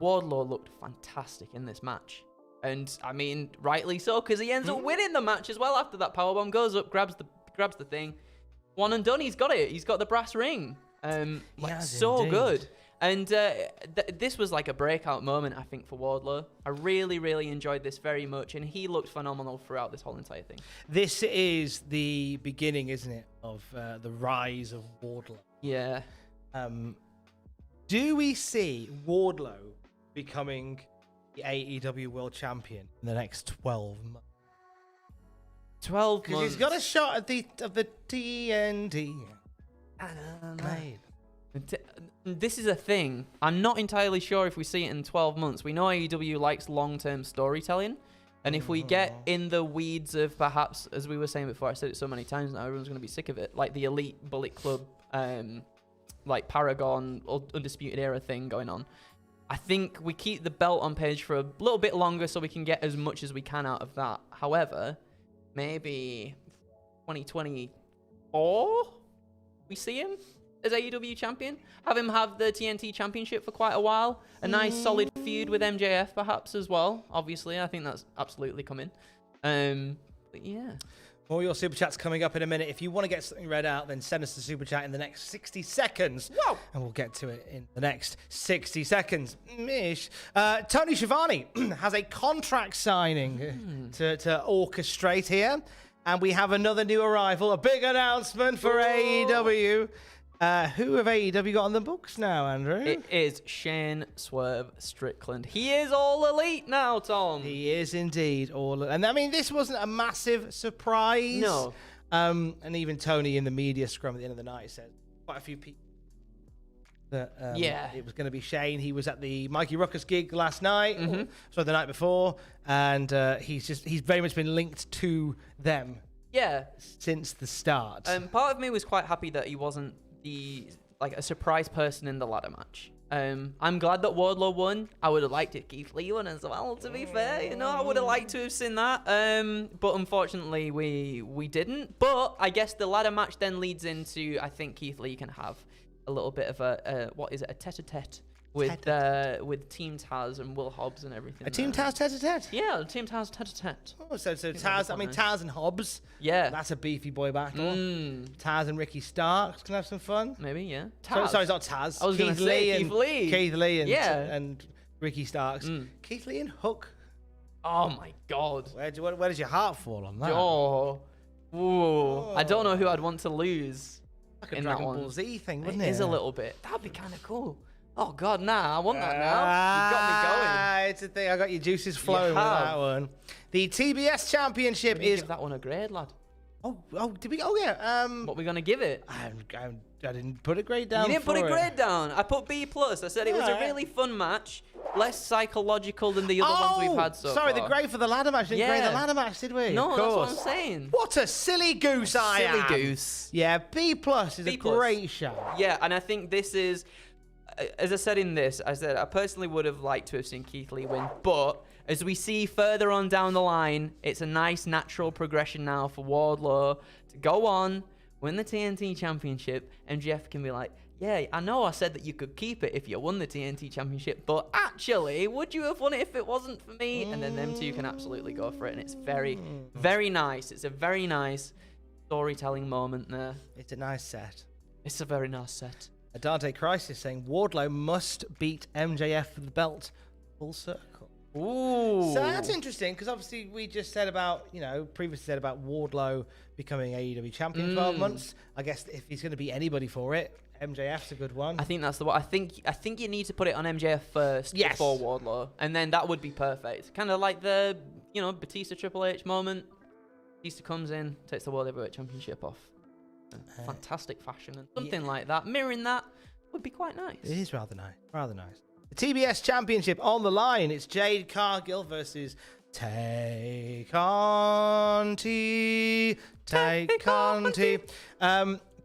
Wardlow looked fantastic in this match, and I mean, rightly so, because he ends up winning the match as well after that power bomb goes up, grabs the thing. One and done. He's got it. He's got the brass ring. So good. And this was like a breakout moment, I think, for Wardlow. I really, really enjoyed this very much, and he looked phenomenal throughout this whole entire thing. This is the beginning, isn't it, of the rise of Wardlow? Yeah. Do we see Wardlow becoming the AEW World Champion in the next 12 months? 12 months. Because he's got a shot at the TNT. This is a thing. I'm not entirely sure if we see it in 12 months. We know AEW likes long-term storytelling. And if we get in the weeds of perhaps, as we were saying before, I said it so many times now, everyone's going to be sick of it. Like the Elite Bullet Club, like Paragon, Undisputed Era thing going on. I think we keep the belt on Page for a little bit longer so we can get as much as we can out of that. However, maybe 2024 we see him as AEW champion. Have him have the TNT championship for quite a while. A nice solid feud with MJF perhaps as well. Obviously, I think that's absolutely coming. But yeah. More your super chats coming up in a minute. If you want to get something read out, then send us the super chat in the next 60 seconds. Whoa. And we'll get to it in the next 60 seconds. Mish. Tony Schiavone has a contract signing to orchestrate here. And we have another new arrival, a big announcement for AEW. Who have AEW got on the books now, Andrew? It is Shane Swerve Strickland. He is all elite now, Tom. He is indeed all. And I mean, this wasn't a massive surprise. No. And even Tony in the media scrum at the end of the night said quite a few people that it was going to be Shane. He was at the Mikey Ruckus gig last night, so the night before, and he's very much been linked to them. Yeah. Since the start. Part of me was quite happy that he wasn't a surprise person in the ladder match. I'm glad that Wardlow won. I would have liked it Keith Lee won as well, to be fair. You know, I would have liked to have seen that. But unfortunately we didn't. But I guess the ladder match then leads into, I think Keith Lee can have a little bit of a tete-a-tete with Team Taz and Will Hobbs and everything. A Team Taz tete-a-tete? Yeah, Team Taz tete-a-tete. Oh, so Taz, I mean, Taz and Hobbs. Yeah. That's a beefy boy battle. Taz and Ricky Starks can have some fun. Maybe, yeah. Sorry, it's not Taz. I was going to say Keith Lee. Keith Lee and Ricky Starks. Keith Lee and Hook. Oh, my God. Where does your heart fall on that? Oh. I don't know who I'd want to lose. Like a Dragon Ball Z thing, wouldn't it? It is a little bit. That'd be kind of cool. Oh, God, nah, I want that now. You've got me going. It's a thing. I got your juices flowing with that one. The TBS Championship is... Give that one a grade, lad. Oh, did we? Oh, yeah. What are we going to give it? I didn't put a grade down. You didn't put a grade down. I put B+. I said it was a really fun match. Less psychological than the other ones we've had so far. Sorry, the grade for the ladder match. Didn't grade the ladder match, did we? No, that's what I'm saying. What a silly goose I am. Silly goose. Yeah, B+ is a great show. Yeah, and I think this is... As I said in this, I said I personally would have liked to have seen Keith Lee win, but as we see further on down the line, it's a nice natural progression now for Wardlow to go on, win the TNT Championship, and Jeff can be like, yeah, I know I said that you could keep it if you won the TNT Championship, but actually, would you have won it if it wasn't for me? And then them two can absolutely go for it, and it's very, very nice. It's a very nice storytelling moment there. It's a nice set. It's a very nice set. A Dante Crisis saying Wardlow must beat MJF for the belt. Full circle. Ooh. So that's interesting because obviously we just said about, previously said about Wardlow becoming AEW champion in 12 months. I guess if he's going to be anybody for it, MJF's a good one. I think that's the one. I think you need to put it on MJF first before Wardlow, and then that would be perfect. Kind of like the Batista Triple H moment. Batista comes in, takes the World Heavyweight Championship off. Fantastic fashion and something like that. Mirroring that would be quite nice. It is rather nice. Rather nice. The TBS Championship on the line. It's Jade Cargill versus Tay Conti. Tay Conti.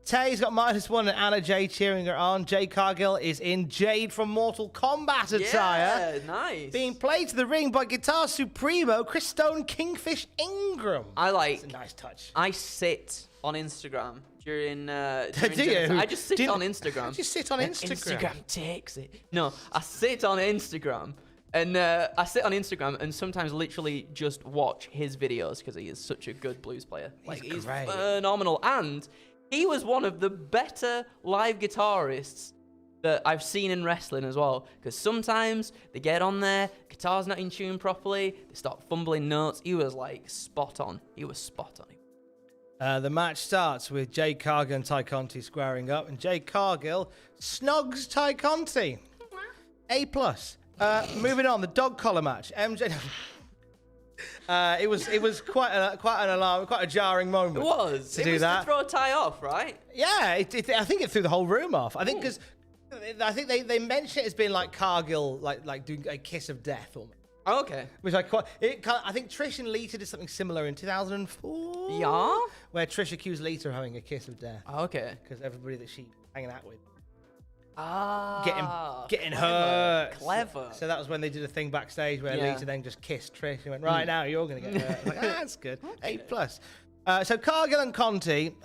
Tay's got -1 and Anna Jay cheering her on. Jade Cargill is in Jade from Mortal Kombat attire. Yeah, nice. Being played to the ring by Guitar Supremo, Chris Stone, Kingfish Ingram. It's a nice touch. I sit on Instagram during Do I just sit on Instagram. Just sit on Instagram. Instagram takes it. No, I sit on Instagram. And I sit on Instagram and sometimes literally just watch his videos because he is such a good blues player. He's great. Phenomenal. And he was one of the better live guitarists that I've seen in wrestling as well. Because sometimes they get on there, guitar's not in tune properly, they start fumbling notes. He was spot on. He was spot on. The match starts with Jade Cargill and Tay Conti squaring up, and Jade Cargill snogs Tay Conti. A+. Moving on, the dog collar match. MJ. It was quite an alarm, quite a jarring moment. It was. To do that. To throw Ty off, right? Yeah, I think it threw the whole room off. I think because they mention it as being like Cargill, like doing a kiss of death almost. Oh, okay. Which I think Trish and Lita did something similar in 2004. Yeah? Where Trish accused Lita of having a kiss of death. Oh, okay. Because everybody that she hanging out with. Ah. Getting hurt. Clever. So that was when they did a thing backstage where Yeah. Lita then just kissed Trish and went, right now you're going to get hurt. That's good. Okay. A+. So Cargill and Conti,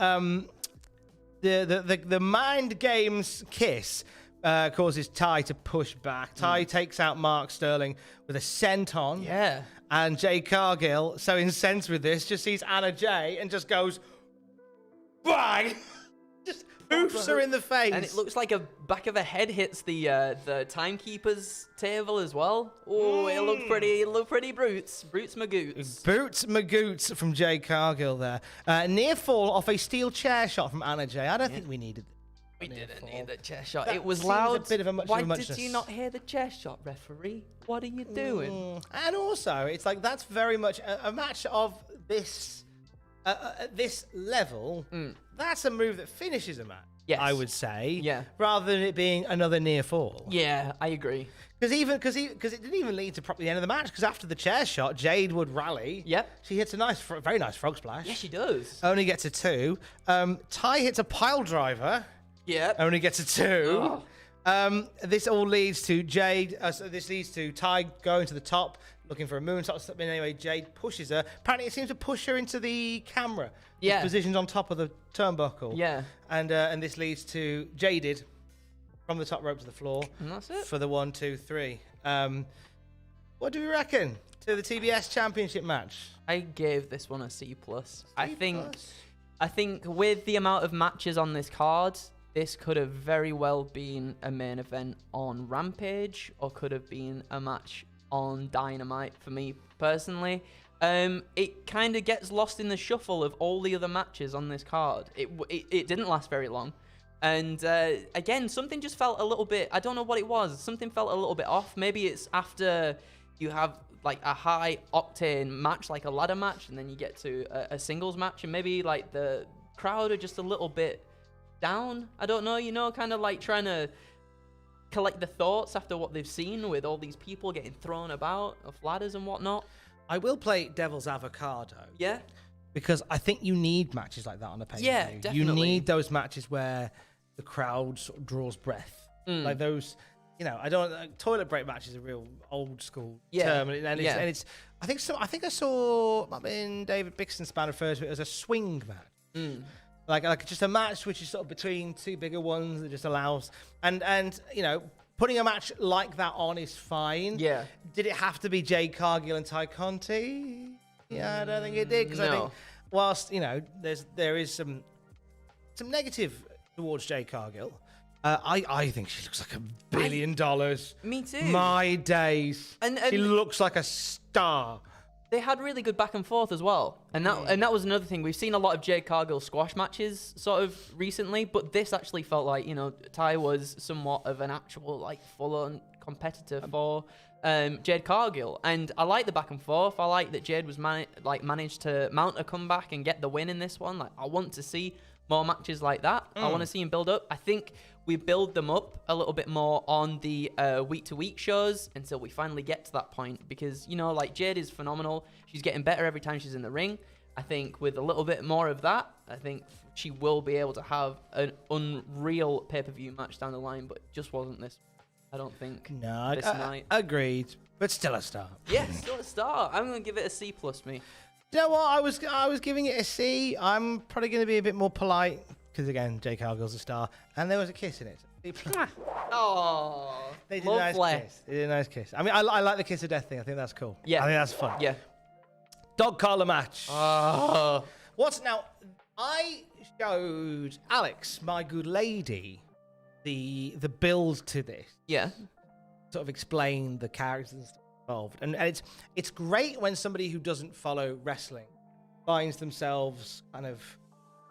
the mind games kiss causes Ty to push back. Ty takes out Mark Sterling with a senton. Yeah. And Jade Cargill, so incensed with this, just sees Anna Jay and just goes, bang! Just poofs her in the face. And it looks like a back of a head hits the timekeeper's table as well. Oh, it looked pretty Brutes Magoots. Boots Magoots from Jade Cargill there. Near fall off a steel chair shot from Anna Jay. I don't think we needed it. We didn't need the chair shot. That It was seems loud. a bit of a Why muchness. did you not hear the chair shot, referee? What are you doing? And also, it's like that's very much a match of this at this level. That's a move that finishes a match. Yes. I would say. Yeah. Rather than it being another near fall. Yeah, I agree. Because it didn't even lead to probably the end of the match. Because after the chair shot, Jade would rally. Yep. She hits a very nice frog splash. Yeah, she does. Only gets a 2. Ty hits a pile driver. Yep. Only gets a 2. This all leads to Jade. This leads to Ty going to the top, looking for a moonsault. Anyway, Jade pushes her. Apparently, it seems to push her into the camera. Yeah. It's positioned on top of the turnbuckle. Yeah. And this leads to Jaded from the top rope to the floor. And that's it. For the 1, 2, 3. What do we reckon to the TBS Championship match? I gave this one a C+. I think with the amount of matches on this card, this could have very well been a main event on Rampage or could have been a match on Dynamite for me personally. It kind of gets lost in the shuffle of all the other matches on this card. It didn't last very long. And again, something just felt a little bit, I don't know what it was. Something felt a little bit off. Maybe it's after you have like a high octane match, like a ladder match, and then you get to a singles match, and maybe like the crowd are just a little bit down. I don't know, kind of like trying to collect the thoughts after what they've seen with all these people getting thrown about off ladders and whatnot. I will play Devil's Avocado. Yeah. Because I think you need matches like that on a pay-per-view. Yeah, definitely. You need those matches where the crowd sort of draws breath. Like those, I don't. Toilet break match is a real old school term, and it's. I think I saw might have been David Bixenspan refer to it as a swing match. Like just a match which is sort of between two bigger ones that just allows and putting a match like that on is fine. Yeah. Did it have to be Jade Cargill and Tay Conti? Yeah, I don't think it did because I think whilst there is some negative towards Jade Cargill, I think she looks like $1 billion. Me too. My days. And She looks like a star. they had really good back and forth as well, and that was another thing. We've seen a lot of Jade Cargill squash matches sort of recently, but this actually felt like Ty was somewhat of an actual like full-on competitor for Jade Cargill, and I like the back and forth. I like that Jade was managed to mount a comeback and get the win in this one. Like I want to see more matches like that. I want to see him build up. I think we build them up a little bit more on the week-to-week shows until we finally get to that point, because like Jade is phenomenal. She's getting better every time she's in the ring. I think with a little bit more of that, I think she will be able to have an unreal pay-per-view match down the line, but it just wasn't this. I don't think. No, this night. Agreed, but still a star. Yeah, still a star. I'm gonna give it a C+, me. You know what? I was giving it a C. I'm probably going to be a bit more polite because again, Jade Cargill's a star, and there was a kiss in it. Oh, They did a nice kiss. They did a nice kiss. I mean, I like the kiss of death thing. I think that's cool. Yeah, I think that's fun. Yeah. Dog collar match. Oh. What's now? I showed Alex, my good lady, the build to this. Yeah. Sort of explain the characters and stuff involved, and it's great when somebody who doesn't follow wrestling finds themselves kind of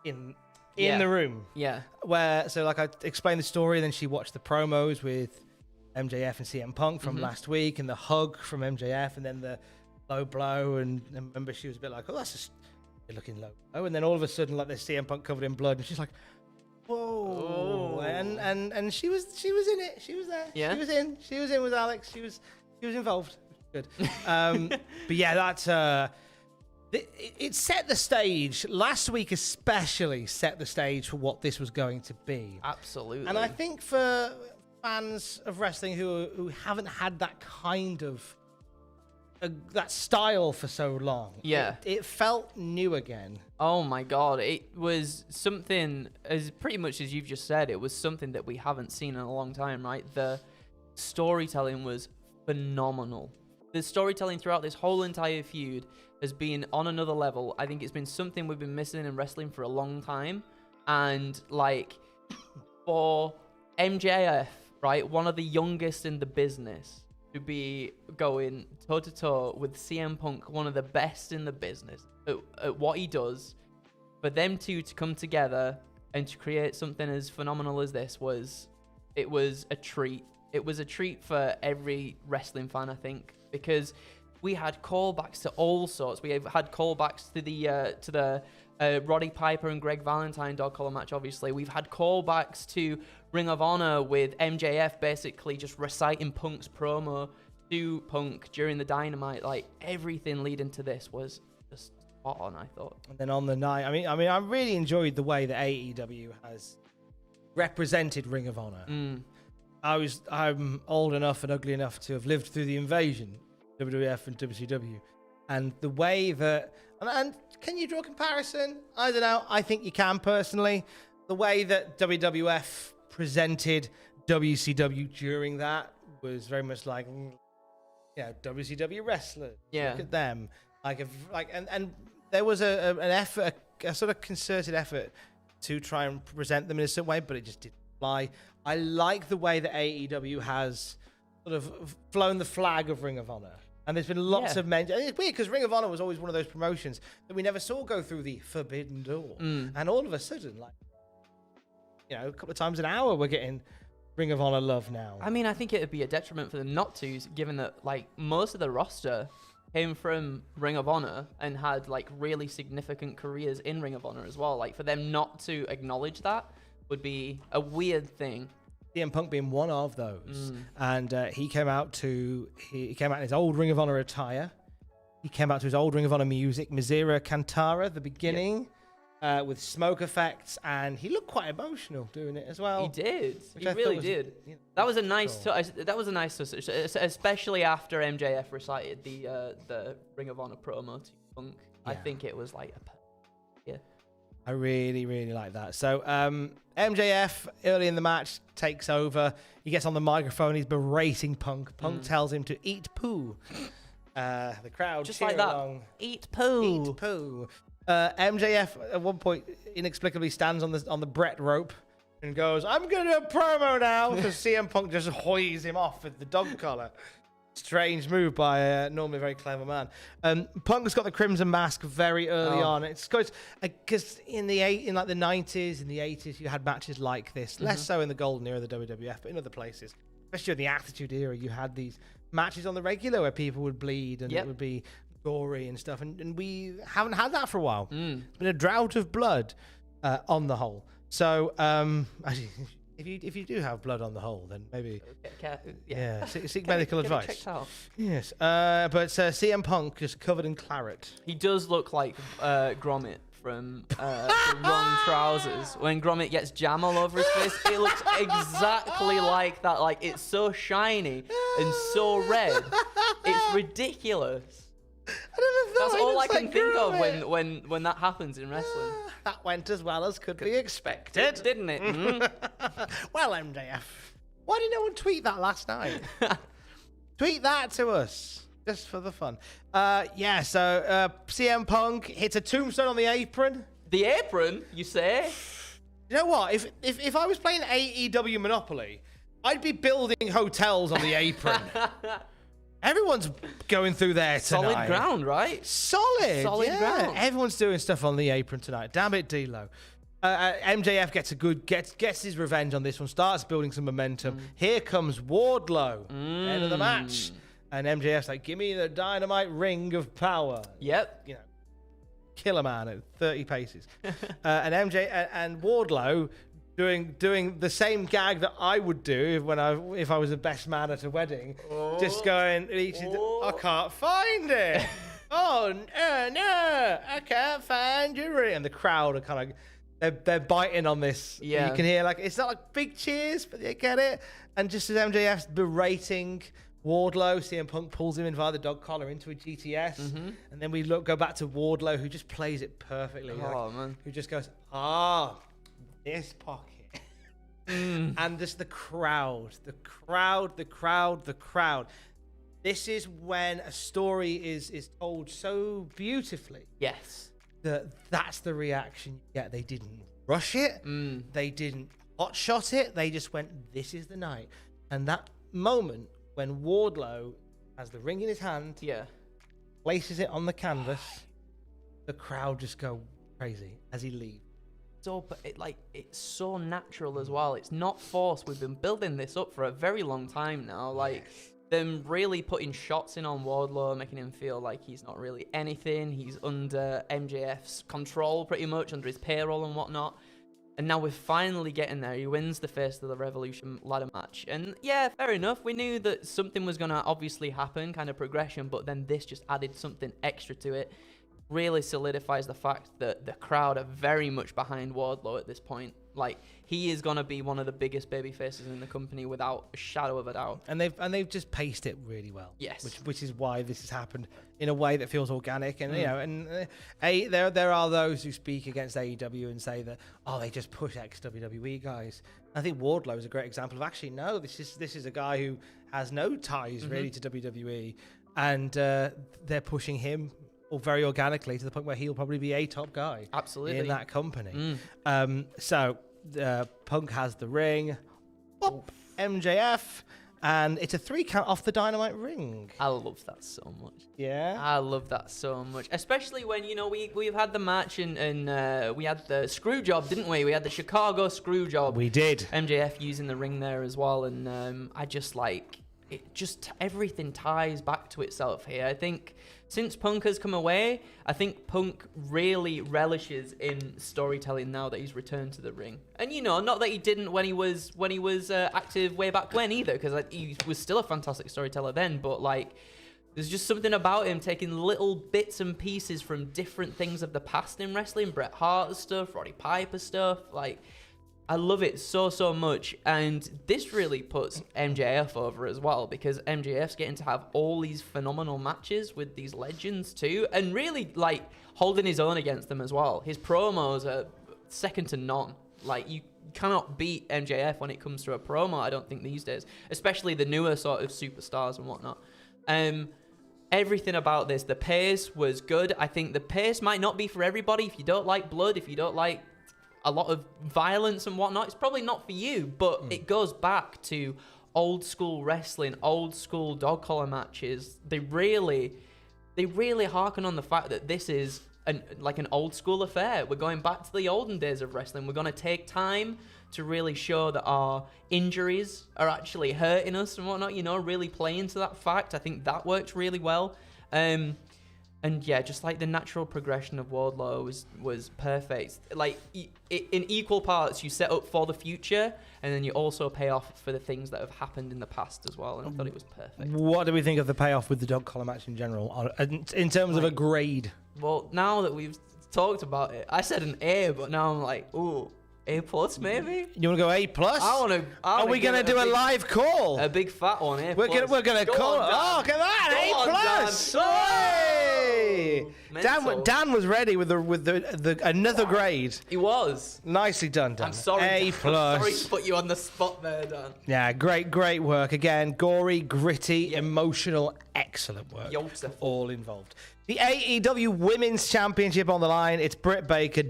in the room. Yeah. Where like I explained the story, and then she watched the promos with MJF and CM Punk from last week, and the hug from MJF, and then the low blow, and I remember she was a bit like, oh, that's just good looking low blow, and then all of a sudden like there's CM Punk covered in blood, and she's like, whoa. Oh. And she was in it. She was there. Yeah. She was in with Alex. She was involved. Good. But yeah, that's it set the stage. Last week especially set the stage for what this was going to be. Absolutely. And I think for fans of wrestling who haven't had that kind of that style for so long, yeah, it felt new again. Oh my god, it was something as pretty much as you've just said. It was something that we haven't seen in a long time, right? The storytelling was phenomenal. The storytelling throughout this whole entire feud has been on another level. I think it's been something we've been missing in wrestling for a long time. And like for MJF, right, one of the youngest in the business, to be going toe-to-toe with CM Punk, one of the best in the business at what he does, for them two to come together and to create something as phenomenal as this was a treat. It was a treat for every wrestling fan, I think, because we had callbacks to all sorts. We had callbacks to the Roddy Piper and Greg Valentine dog collar match, obviously. We've had callbacks to Ring of Honor with MJF basically just reciting Punk's promo to Punk during the Dynamite. Like, everything leading to this was just spot on, I thought. And then on the night, I mean, I really enjoyed the way that AEW has represented Ring of Honor. I'm old enough and ugly enough to have lived through the invasion, WWF and WCW, and the way that and can you draw a comparison? I don't know. I think you can personally. The way that WWF presented WCW during that was very much like, WCW wrestlers. Yeah, look at them. And there was an effort, a sort of concerted effort to try and present them in a certain way, but it just didn't fly. I like the way that AEW has sort of flown the flag of Ring of Honor. And there's been lots of mention. It's weird because Ring of Honor was always one of those promotions that we never saw go through the forbidden door. And all of a sudden, a couple of times an hour, we're getting Ring of Honor love now. I mean, I think it would be a detriment for them not to, given that most of the roster came from Ring of Honor and had really significant careers in Ring of Honor as well. For them not to acknowledge that would be a weird thing. CM Punk being one of those, and he came out in his old Ring of Honor attire. He came out to his old Ring of Honor music, Misera Cantara, the beginning, with smoke effects, and he looked quite emotional doing it as well. He did. He really did. That was a nice touch. That was a nice touch, especially after MJF recited the Ring of Honor promo to Punk. Yeah. I think it was I really, really like that. So MJF, early in the match, takes over. He gets on the microphone. He's berating Punk. Punk tells him to eat poo. The crowd just cheer like that. along. Eat poo. Eat poo. MJF, at one point, inexplicably stands on the Brett rope and goes, I'm going to do a promo now, because CM Punk just hoys him off with the dog collar. Strange move by a normally very clever man. Punk's got the Crimson Mask very early on. It's because in the 90s, in the 80s, you had matches like this. Less so in the golden era of the WWF, but in other places, especially in the Attitude Era, you had these matches on the regular where people would bleed and it would be gory and stuff. And we haven't had that for a while. It's been a drought of blood on the whole. So if you do have blood on the whole, then maybe seek medical advice. Checked out. Yes, but CM Punk just covered in claret. He does look like Gromit from the Wrong Trousers. When Gromit gets jam all over his face, it looks exactly like that. Like, it's so shiny and so red. It's ridiculous. That's all I can think of when that happens in wrestling. That went as well as could be expected. Didn't it? Well, MJF, why did no one tweet that last night? Tweet that to us, just for the fun. So CM Punk hits a tombstone on the apron. The apron, you say? You know what? If I was playing AEW Monopoly, I'd be building hotels on the apron. Everyone's going through there tonight. Solid ground, right? Solid ground. Everyone's doing stuff on the apron tonight. Damn it, D'Lo. MJF gets his revenge on this one. Starts building some momentum. Here comes Wardlow. End of the match. And MJF's like, give me the dynamite ring of power. Yep. You know, kill a man at 30 paces. And Wardlow doing the same gag that I would do if I was the best man at a wedding. Just going, I can't find it. Oh, no, I can't find your ring. And the crowd are kind of, they're biting on this. Yeah. You can hear, like, it's not like big cheers, but they get it. And just as MJF's berating Wardlow, CM Punk pulls him in via the dog collar into a GTS. And then we go back to Wardlow, who just plays it perfectly. Man. Who just goes, this pocket. And just the crowd. This is when a story is told so beautifully. Yes. That's the reaction you get. They didn't rush it. They didn't hotshot it. They just went, this is the night. And that moment when Wardlow has the ring in his hand, places it on the canvas, the crowd just go crazy as he leaves. It's so natural as well. It's not forced. We've been building this up for a very long time now. Like, them really putting shots in on Wardlow, making him feel like he's not really anything. He's under MJF's control, pretty much, under his payroll and whatnot. And now we're finally getting there. He wins the Face of the Revolution ladder match. And yeah, fair enough. We knew that something was going to obviously happen, kind of progression, but then this just added something extra to it. Really solidifies the fact that the crowd are very much behind Wardlow at this point. Like, he is gonna be one of the biggest baby faces in the company without a shadow of a doubt. And they've just paced it really well. Yes. Which is why this has happened in a way that feels organic. And you know, and there are those who speak against AEW and say that they just push ex-WWE guys. I think Wardlow is a great example of actually no, this is a guy who has no ties really to WWE, and they're pushing him very organically to the point where he'll probably be a top guy in that company. So Punk has the ring, MJF, and it's a 3 count off the Dynamite ring. I love that so much. Yeah, I love that so much, especially when, you know, we've had the match and we had the screw job, didn't we? We had the Chicago screw job. We did. MJF using the ring there as well, and I just like it. Just everything ties back to itself here. I think since Punk has come away, I think Punk really relishes in storytelling now that he's returned to the ring. And, you know, not that he didn't when he was active way back when either, because he was still a fantastic storyteller then, but like, there's just something about him taking little bits and pieces from different things of the past in wrestling, Bret Hart stuff, Roddy Piper stuff, like, I love it so much, and this really puts MJF over as well, because MJF's getting to have all these phenomenal matches with these legends too, and really like holding his own against them as well. His promos are second to none. Like, you cannot beat MJF when it comes to a promo, I don't think, these days, especially the newer sort of superstars and whatnot. Everything about this, the pace was good. I think the pace might not be for everybody. If you don't like blood, if you don't like a lot of violence and whatnot. It's probably not for you, but it goes back to old school wrestling, old school dog collar matches. They really harken on the fact that this is an old school affair. We're going back to the olden days of wrestling. We're going to take time to really show that our injuries are actually hurting us and whatnot, really play into that fact. I think that worked really well. And yeah, just like the natural progression of Wardlow was perfect. Like in equal parts, you set up for the future, and then you also pay off for the things that have happened in the past as well. And I thought it was perfect. What do we think of the payoff with the dog collar match in general, in terms of a grade? Well, now that we've talked about it, I said an A, but now I'm like, ooh, A+ maybe. You want to go A+? I want to. Are we going to do a live call? A big fat one, A+. We're gonna call. Oh, come on, A+. Dan was ready with the another grade. He was. Nicely done, Dan. I'm sorry. A+. I'm sorry to put you on the spot there, Dan. Yeah, great work again. Gory, gritty, emotional, excellent work. Beautiful. All involved. The AEW Women's Championship on the line. It's Britt Baker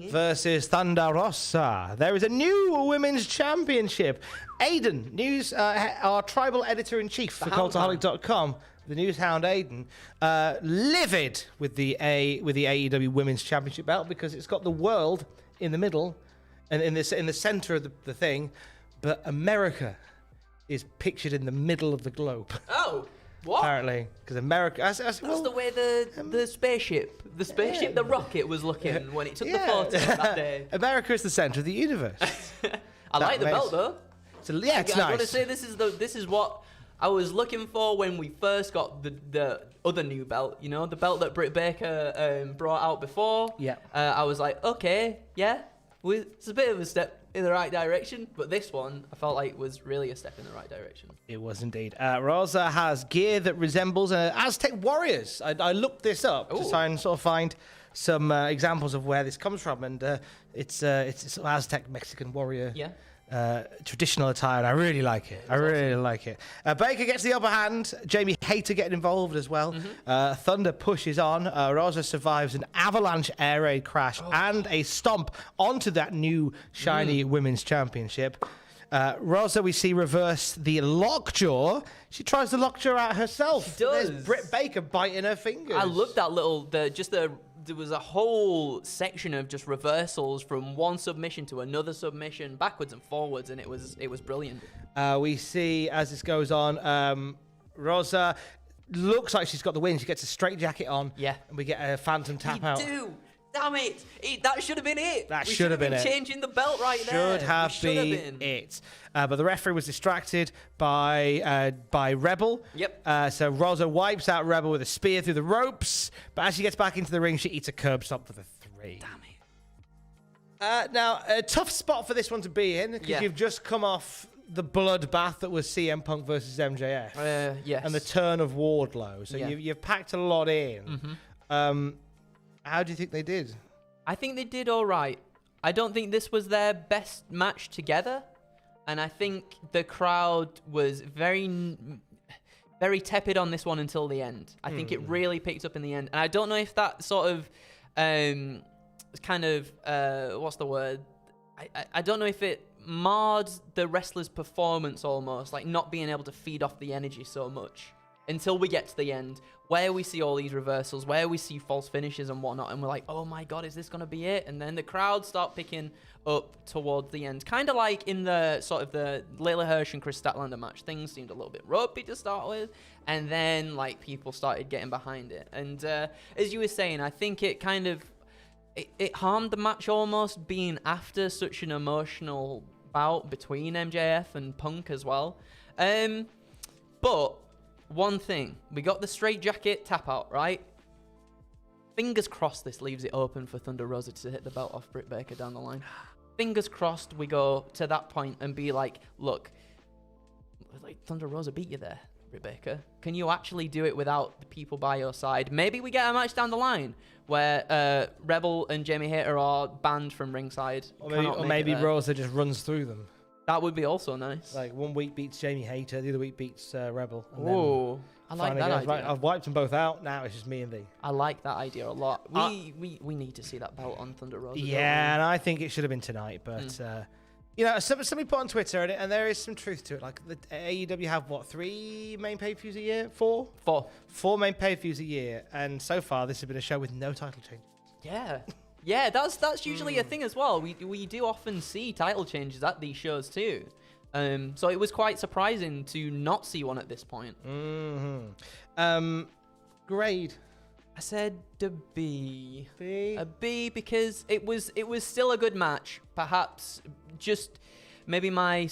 versus Thunder Rosa. There is a new Women's Championship. Aiden, our tribal editor-in-chief for Cultaholic.com, the news hound Aiden, livid with the AEW Women's Championship belt because it's got the world in the middle and in the center of the thing, but America is pictured in the middle of the globe. Oh. What? Apparently, because America. That's the way the spaceship, the rocket was looking when it took the photo that day. America is the center of the universe. I like the belt though. So, yeah, it's I nice. want to say this is what I was looking for when we first got the other new belt. The belt that Britt Baker brought out before. Yeah. I was like, okay, yeah, it's a bit of a step in the right direction, but this one I felt like was really a step in the right direction. It was indeed. Rosa has gear that resembles Aztec warriors. I looked this up to try and sort of find some examples of where this comes from, and it's Aztec Mexican warrior. Yeah. Traditional attire, and I really like it. Really like it. Baker gets the upper hand. Jamie Hayter getting involved as well. Thunder pushes on. Rosa survives an avalanche air raid crash and a stomp onto that new shiny women's championship. Rosa, we see reverse the lockjaw. She tries the lockjaw out herself. She does. There's Britt Baker biting her fingers. I loved that there was a whole section of just reversals from one submission to another submission, backwards and forwards, and it was brilliant. We see as this goes on, Rosa looks like she's got the win. She gets a straight jacket on. Yeah. And we get a phantom tap out. Damn it! That should have been it. That should have been it. Changing the belt right there. Should have been it. But the referee was distracted by Rebel. Yep. So Rosa wipes out Rebel with a spear through the ropes. But as she gets back into the ring, she eats a curb stomp for the 3. Damn it. Now, a tough spot for this one to be in because you've just come off the bloodbath that was CM Punk versus MJF. Yes. And the turn of Wardlow. So you've packed a lot in. How do you think they did? I think they did all right. I don't think this was their best match together. And I think the crowd was very, very tepid on this one until the end. I think it really picked up in the end. And I don't know if that sort of what's the word? I don't know if it marred the wrestler's performance almost, like not being able to feed off the energy so much until we get to the end, where we see all these reversals, where we see false finishes and whatnot, and we're like, oh my god, is this going to be it? And then the crowd start picking up towards the end. Kind of like in the sort of the Layla Hirsch and Chris Statlander match. Things seemed a little bit ropey to start with, and then like people started getting behind it. And as you were saying, I think it kind of, it harmed the match almost being after such an emotional bout between MJF and Punk as well. But one thing, we got the straight jacket tap out, right? Fingers crossed this leaves it open for Thunder Rosa to hit the belt off Britt Baker down the line. Fingers crossed we go to that point and be like, look, like Thunder Rosa beat you there, Britt Baker. Can you actually do it without the people by your side? Maybe we get a match down the line where Rebel and Jamie Hayter are banned from ringside. Or maybe Rosa just runs through them. That would be also nice. Like 1 week beats Jamie Hayter, the other week beats Rebel. And Ooh. I like Finally that goes, idea. right, I've wiped them both out. Now it's just me and thee. I like that idea a lot. We need to see that belt on Thunder Rosa. don't Yeah, and I think it should have been tonight, but you know, somebody put on Twitter, and there is some truth to it. Like the AEW have what, 3 main pay-per-views a year? 4? we? 4. 4 main pay-per-views a year, and so far this has been a show with no title change. Yeah. Yeah, that's usually a thing as well. We do often see title changes at these shows too. So it was quite surprising to not see one at this point. Grade. I said a B. B. A B because it was still a good match. Perhaps just maybe my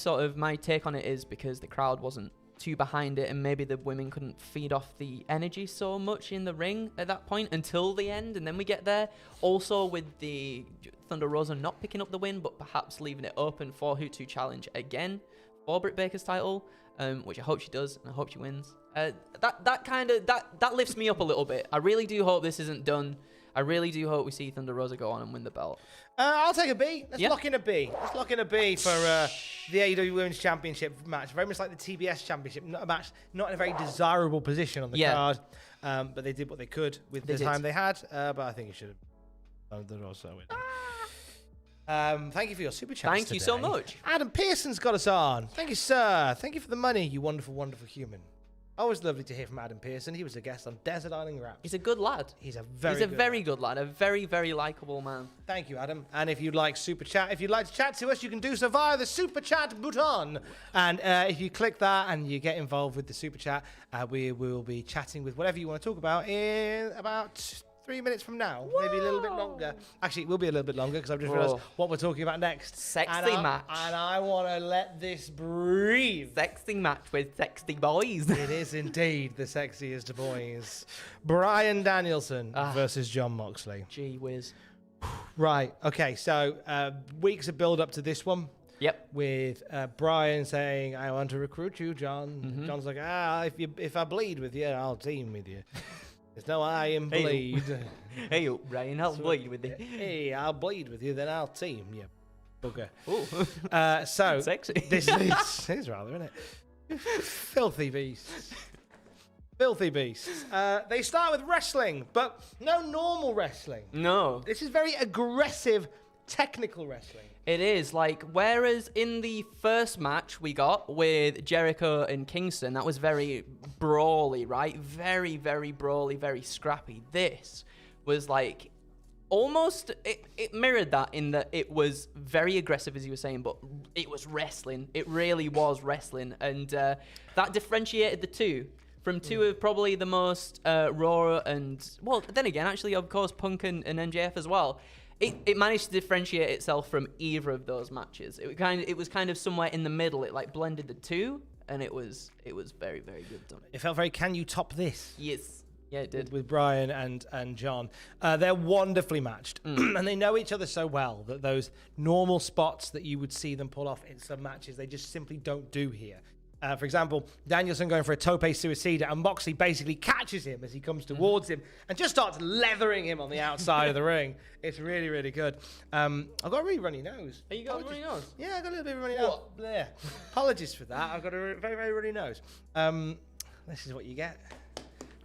take on it is because the crowd wasn't too behind it, and maybe the women couldn't feed off the energy so much in the ring at that point until the end, and then we get there. Also with the Thunder Rosa not picking up the win, but perhaps leaving it open for who to challenge again for Britt Baker's title, which I hope she does, and I hope she wins. That lifts me up a little bit. I really do hope this isn't done. I really do hope we see Thunder Rosa go on and win the belt. I'll take a B. Let's Yeah. lock in a B. Let's lock in a B for the AEW Women's Championship match. Very much like the TBS Championship. Not a match, not in a very desirable position on the card. But they did what they could with the time they had. But I think it should have done also win. Thank you for your super chat. Thank you so much. Adam Pearson's got us on. Thank you, sir. Thank you for the money, you wonderful, wonderful human. Always lovely to hear from Adam Pearson. He was a guest on Desert Island Raps. He's a good lad. He's a very good lad. A very, very likable man. Thank you, Adam. And if you'd like super chat, if you'd like to chat to us, you can do so via the super chat button. And if you click that and you get involved with the super chat, we will be chatting with whatever you want to talk about in about 3 minutes from now, maybe a little bit longer. Actually, it will be a little bit longer because I've just realised what we're talking about next. Sexy match. And I want to let this breathe. Sexy match with sexy boys. It is indeed the sexiest of boys. Bryan Danielson versus Jon Moxley. Gee whiz. Right. Okay. So weeks of build up to this one. Yep. With Bryan saying, "I want to recruit you, John." John's like, if I bleed with you, I'll team with you. There's no I in bleed. Hey, Ryan, I'll bleed with you. Hey, I'll bleed with you, then I'll team you, bugger. Ooh. So Sexy. This is rather, isn't it? Filthy beasts. Filthy beasts. They start with wrestling, but no normal wrestling. No. This is very aggressive, technical wrestling. It is, like, whereas in the first match we got with Jericho and Kingston, that was very brawly, right? Very, very brawly, very scrappy. This was, like, almost, it mirrored that in that it was very aggressive, as you were saying, but it was wrestling. It really was wrestling. And that differentiated the two from two of probably the most raw and, well, then again, actually, of course, Punk and MJF as well. It managed to differentiate itself from either of those matches. It was kind of somewhere in the middle. It like blended the two, and it was very, very good done. It felt very, can you top this? Yes, yeah, it did. With Bryan and John. They're wonderfully matched. And they know each other so well that those normal spots that you would see them pull off in some matches, they just simply don't do here. For example, Danielson going for a tope suicida, and Moxley basically catches him as he comes towards him and just starts leathering him on the outside of the ring. It's really, really good. I've got a really runny nose. Are you got a runny nose? Yeah, I got a little bit of a runny nose. There. Apologies for that. I've got a very, very runny nose. This is what you get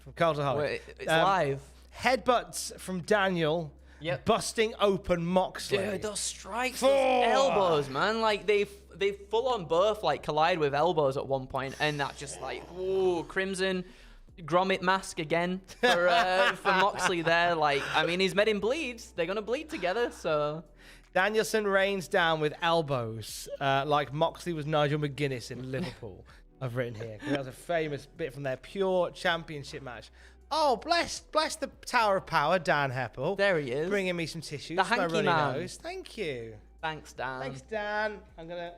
from Cultaholic. Wait, it's live. Headbutts from Daniel. Yep. Busting open Moxley. Dude, those strikes, those elbows, man. Like they full on both like collide with elbows at one point, and that just like, ooh, Crimson Gromit mask again for Moxley there. Like, I mean, he's made him bleed. They're gonna bleed together, so. Danielson rains down with elbows, like Moxley was Nigel McGuinness in Liverpool. I've written here. That was a famous bit from their pure championship match. Oh, bless the Tower of Power, Dan Heppel. There he is. Bringing me some tissues. The for my hanky runny man. nose. Thank you. Thanks, Dan. Thanks, Dan. I'm going to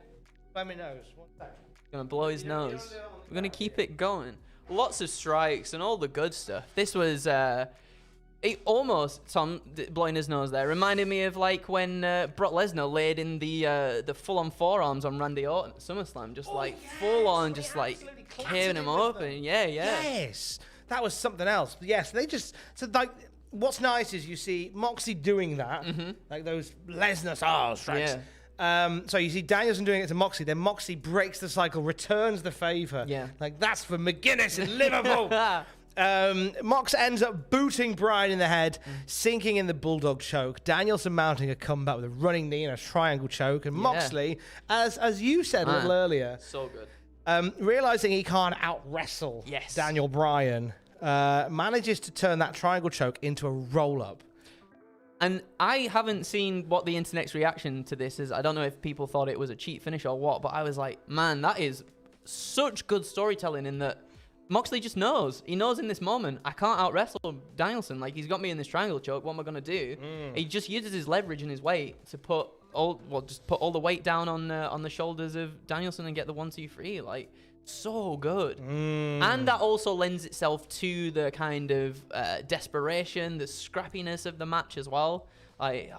blow my nose. One second. Gonna blow his nose. We're gonna keep it going. Lots of strikes and all the good stuff. This was it almost, Tom blowing his nose there, reminded me of like when Brock Lesnar laid in the full-on forearms on Randy Orton at SummerSlam, just full-on, just like tearing him open. Yeah. Yes, that was something else. But yes, they just what's nice is you see Moxie doing that, like those Lesnar style strikes. Yeah. So you see Danielson doing it to Moxley. Then Moxley breaks the cycle, returns the favor. Yeah. Like, that's for McGuinness in Liverpool. Mox ends up booting Bryan in the head, sinking in the Bulldog choke. Danielson mounting a comeback with a running knee and a triangle choke. And Moxley, as you said a little earlier, So good. realizing he can't out-wrestle Daniel Bryan, manages to turn that triangle choke into a roll-up. And I haven't seen what the internet's reaction to this is. I don't know if people thought it was a cheat finish or what, but I was like, man, that is such good storytelling in that Moxley just knows. He knows in this moment, I can't out-wrestle Danielson. Like, he's got me in this triangle choke. What am I going to do? He just uses his leverage and his weight to put all the weight down on the shoulders of Danielson and get the 1-2-3. Like, so good. And that also lends itself to the kind of desperation, the scrappiness of the match as well. Like,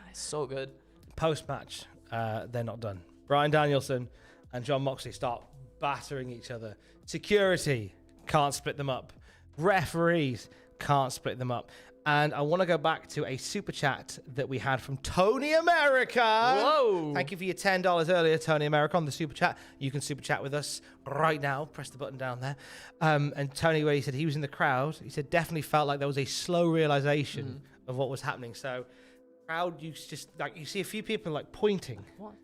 it's so good. Post-match, they're not done. Bryan Danielson and Jon Moxley start battering each other. Security can't split them up. Referees can't split them up. And I want to go back to a super chat that we had from Tony America. Whoa. Thank you for your $10 earlier, Tony America, on the super chat. You can super chat with us right now. Press the button down there. And Tony, where he said he was in the crowd, he said definitely felt like there was a slow realization of what was happening. So, crowd, you see a few people like pointing. What?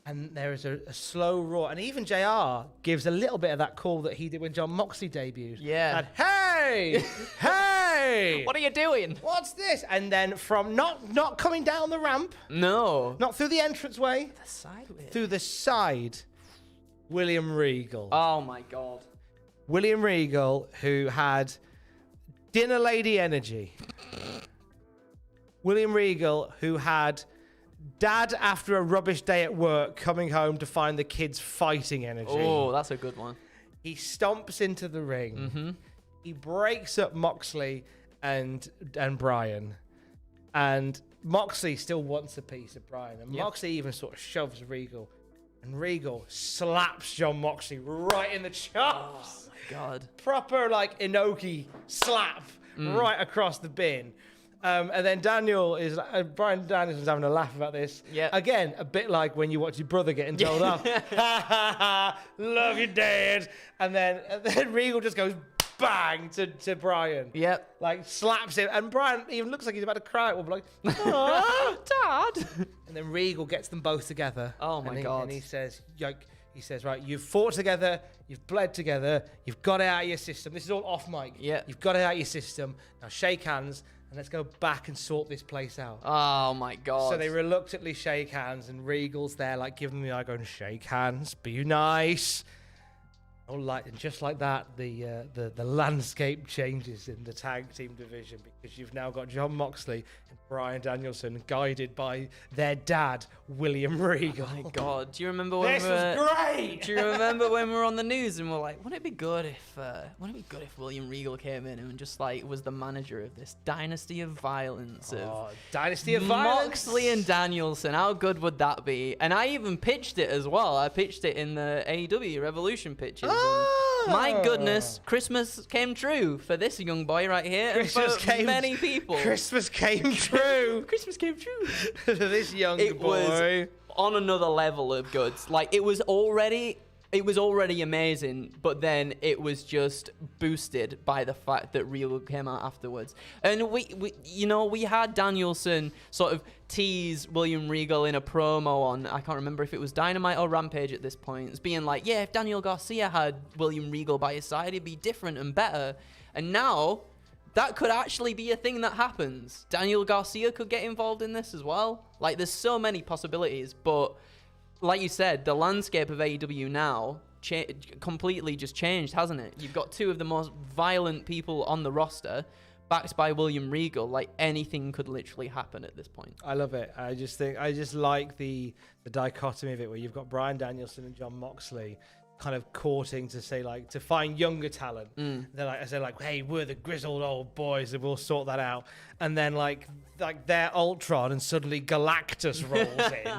And there is a slow roar. And even JR gives a little bit of that call that he did when Jon Moxley debuted. Yeah. That, hey! Hey! What are you doing? What's this? And then from not coming down the ramp, No. not through the entranceway, The sideways. through the side, William Regal. Oh, my God. William Regal, who had dinner lady energy. William Regal, who had dad after a rubbish day at work coming home to find the kids fighting energy. Oh, that's a good one. He stomps into the ring. He breaks up Moxley and Bryan. And Moxley still wants a piece of Bryan. And Moxley even sort of shoves Regal. And Regal slaps Jon Moxley right in the chops. Oh, my God. Proper, like, Inoki slap right across the bin. And then Bryan Danielson's having a laugh about this. Yeah. Again, a bit like when you watch your brother getting told off. Love you, Dad. And then Regal just goes bang to Bryan. Yep. Like, slaps him. And Bryan even looks like he's about to cry. Well, like, "Aw, Dad. And then Regal gets them both together. Oh, my God. And he says, right, you've fought together, you've bled together, you've got it out of your system. This is all off mic. Yeah. You've got it out of your system. Now shake hands and let's go back and sort this place out. Oh, my God. So they reluctantly shake hands, and Regal's there, like, giving them the eye, going, shake hands, be nice. And just like that, the landscape changes in the tag team division, because you've now got Jon Moxley and Bryan Danielson guided by their dad, William Regal. Oh, my God. Do you remember when This was great! Do you remember when we were on the news and we're like, wouldn't it be good if William Regal came in and just like was the manager of this dynasty of violence of Dynasty of Violence. Moxley and Danielson? How good would that be? And I even pitched it as well. I pitched it in the AEW Revolution pitches. And my goodness, Christmas came true for this young boy right here, and for many people. Christmas came true. Christmas came true. For this young It boy. was on another level of good. Like, it was already amazing, but then it was just boosted by the fact that Regal came out afterwards. And we had Danielson sort of tease William Regal in a promo on, I can't remember if it was Dynamite or Rampage at this point. It's being like, yeah, if Daniel Garcia had William Regal by his side, it'd be different and better. And now that could actually be a thing that happens. Daniel Garcia could get involved in this as well. Like, there's so many possibilities, but like you said, the landscape of AEW now completely just changed, hasn't it? You've got two of the most violent people on the roster, backed by William Regal. Like, anything could literally happen at this point. I love it. I just like the dichotomy of it, where you've got Bryan Danielson and Jon Moxley kind of courting to find younger talent. They're like, hey, we're the grizzled old boys and we'll sort that out. And then like they're Ultron and suddenly Galactus rolls in.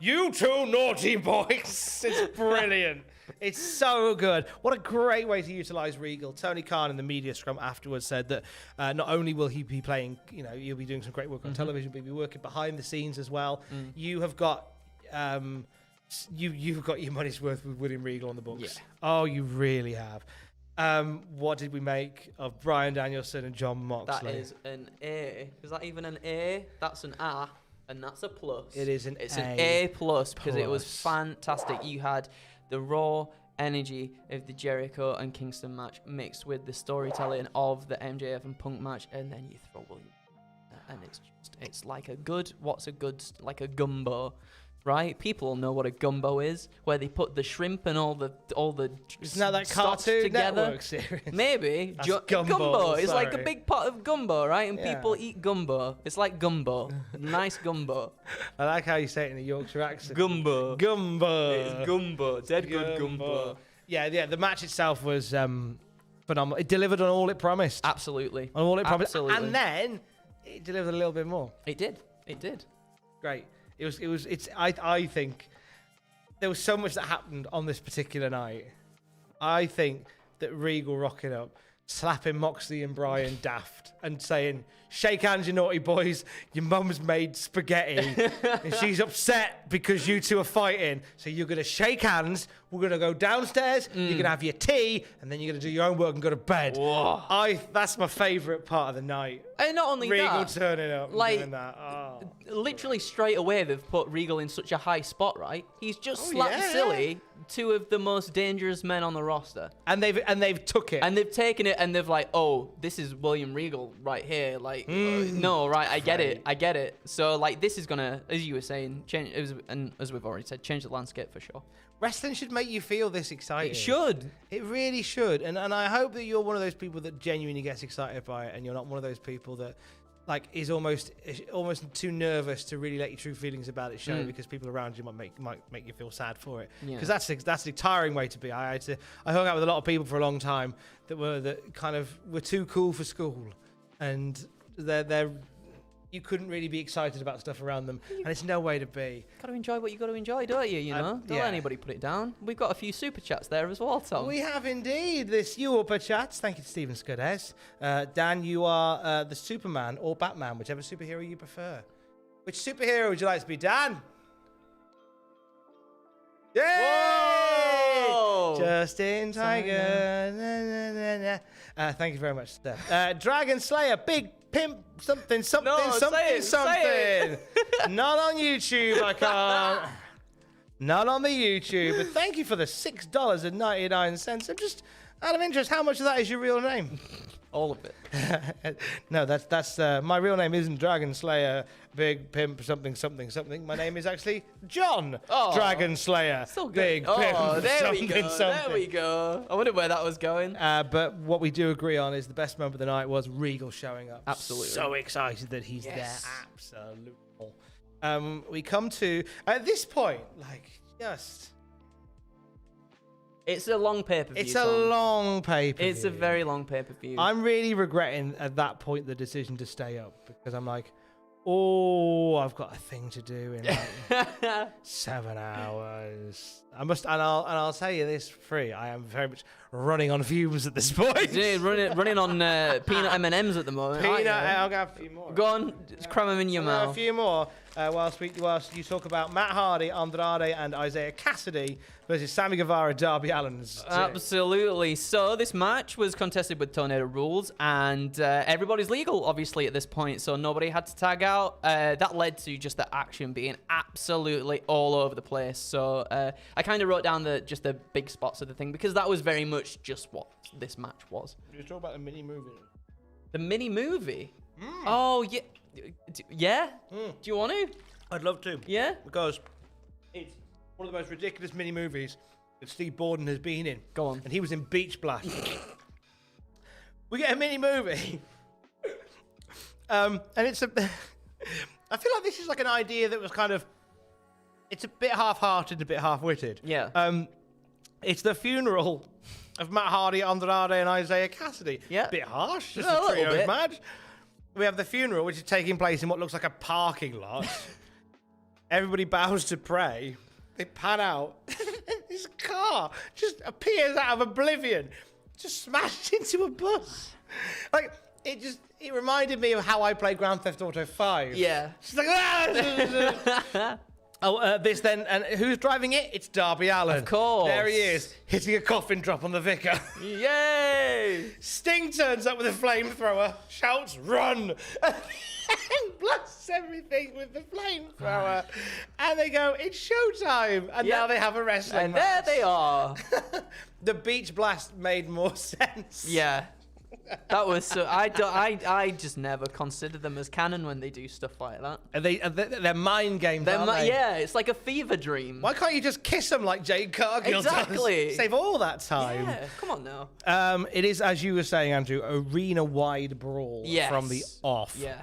You two naughty boys. It's brilliant. It's so good. What a great way to utilize Regal. Tony Khan in the media scrum afterwards said that not only will he be playing, he'll be doing some great work on television, but he'll be working behind the scenes as well. You have got you've got your money's worth with William Regal on the books. Yeah. Oh, you really have. What did we make of Bryan Danielson and Jon Moxley? That is an A. Is that even an A? That's an A, and that's a plus. It is an It's A an A plus because it was plus. fantastic. You had the raw energy of the Jericho and Kingston match mixed with the storytelling of the MJF and Punk match, and then you throw William, and it's like a gumbo. Right, people know what a gumbo is, where they put the shrimp and all the Isn't that stocks Cartoon together. Network series? Maybe That's gumbo. gumbo, It's like a sorry. big pot of gumbo, right? And Yeah. people eat gumbo. It's like gumbo, nice gumbo. I like how you say it in a Yorkshire accent. Gumbo. Gumbo. It's gumbo. Dead good gumbo. Yeah. The match itself was phenomenal. It delivered on all it promised. Absolutely. On all it promised. Absolutely. And then it delivered a little bit more. It did. It did. Great. I think there was so much that happened on this particular night. I think that Regal rocking up, slapping Moxley and Bryan daft and saying, "Shake hands, you naughty boys. Your mum's made spaghetti and she's upset because you two are fighting. So you're going to shake hands. We're going to go downstairs. You're going to have your tea and then you're going to do your own work and go to bed." Whoa. That's my favourite part of the night. And not only Regal that, turning up like, and doing that. Oh. literally straight away they've put Regal in such a high spot, right? He's just slapped yeah. silly two of the most dangerous men on the roster. And they've took it. And they've taken it and they've like, oh, this is William Regal right here. Like, no, right, I get it. So like, this is gonna, as you were saying, change. And as we've already said, change the landscape for sure. Wrestling should make you feel this excited. It should. It really should. And I hope that you're one of those people that genuinely gets excited by it, and you're not one of those people that like is almost too nervous to really let your true feelings about it show because people around you might make you feel sad for it. Yeah. Because that's a tiring way to be. I hung out with a lot of people for a long time that kind of were too cool for school, and they're you couldn't really be excited about stuff around them, and it's no way to be. Got to enjoy what you got to enjoy, don't you? You know, don't yeah. let anybody put it down. We've got a few super chats there as well, Tom. We have indeed this you upper chats. Thank you to Stephen Scudez. Dan, you are the Superman or Batman, whichever superhero you prefer. Which superhero would you like to be, Dan? Yay! Whoa! Justin Tiger. Na, na, na, na. Thank you very much, Steph. Dragon Slayer, big pimp, something, No, say it. Not on YouTube, I can't. Not on the YouTube. But thank you for the $6.99. And just out of interest, how much of that is your real name? All of it. No, that's my real name isn't Dragon Slayer, Big Pimp, something. My name is actually John Oh, Dragon Slayer, So good. Big Pimp, Oh, there we something. go. There we go. I wondered where that was going. But what we do agree on is the best moment of the night was Regal showing up. Absolutely. So excited that he's Yes. there. Absolutely. We come to, at this point, like, just... It's a long pay-per-view, It's a Tom. long paper. It's a very long pay-per-view. I'm really regretting at that point the decision to stay up because I'm like, oh, I've got a thing to do in like 7 hours. I'll tell you this for free. I am very much running on fumes at this point. Yeah, running on peanut M&Ms at the moment. aren't you? I'll have a few more. Go on, just cram them in your A mouth. few more whilst you talk about Matt Hardy, Andrade, and Isaiah Cassidy versus Sammy Guevara, Darby Allin. Absolutely. So this match was contested with Tornado rules, and everybody's legal, obviously, at this point. So nobody had to tag out. That led to just the action being absolutely all over the place. So I kind of wrote down just the big spots of the thing because that was very much just what this match was. You talk about the mini movie. The mini movie. Oh yeah, yeah. Do you want to? I'd love to. Yeah. Because it's one of the most ridiculous mini movies that Steve Borden has been in. Go on. And he was in Beach Blast. We get a mini movie. And it's a... I feel like this is like an idea that was kind of... It's a bit half-hearted, a bit half-witted. Yeah. It's the funeral of Matt Hardy, Andrade, and Isaiah Cassidy. Yeah. Bit harsh, just A a little trio's bit. match. We have the funeral, which is taking place in what looks like a parking lot. Everybody bows to pray. They pan out. His car just appears out of oblivion, just smashed into a bus. Like it reminded me of how I played Grand Theft Auto 5. Yeah. She's like, ah! This then, and who's driving it? It's Darby Allin. Of course. There he is, hitting a coffin drop on the vicar. Yay! Sting turns up with a flamethrower, shouts, "Run!" and blasts everything with the flamethrower. And they go, "It's showtime!" And now they have a wrestling And match. there they are. The beach blast made more sense. Yeah. That was so. I just never consider them as canon when they do stuff like that. They're mind games, aren't they? Yeah, it's like a fever dream. Why can't you just kiss them like Jade Cargill Exactly. does? Save all that time. Yeah, come on now. It is, as you were saying, Andrew, arena-wide brawl Yes. from the off. Yeah.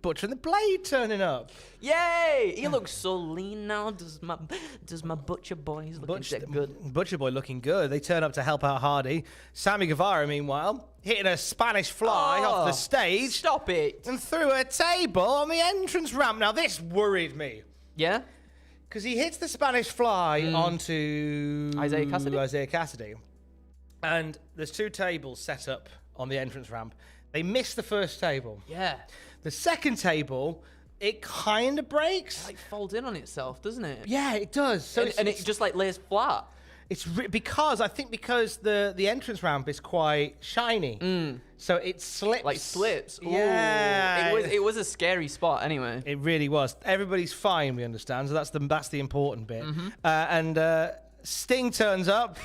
Butcher and the Blade turning up. Yay! He looks so lean now. Does my butcher boys look good? Butcher Boy looking good. They turn up to help out Hardy. Sammy Guevara, meanwhile, hitting a Spanish fly off the stage. Stop it. And threw a table on the entrance ramp. Now, this worried me. Yeah? Because he hits the Spanish fly onto Isaiah Cassidy. And there's 2 tables set up on the entrance ramp. They miss the first table. Yeah. The second table, it kind of breaks. It like folds in on itself, doesn't it? Yeah, it does. So And it just like lays flat. it's because the entrance ramp is quite shiny, so it slips. Like slips. Ooh. Yeah, It was a scary spot anyway. It really was. Everybody's fine, we understand. So that's the important bit. And Sting turns up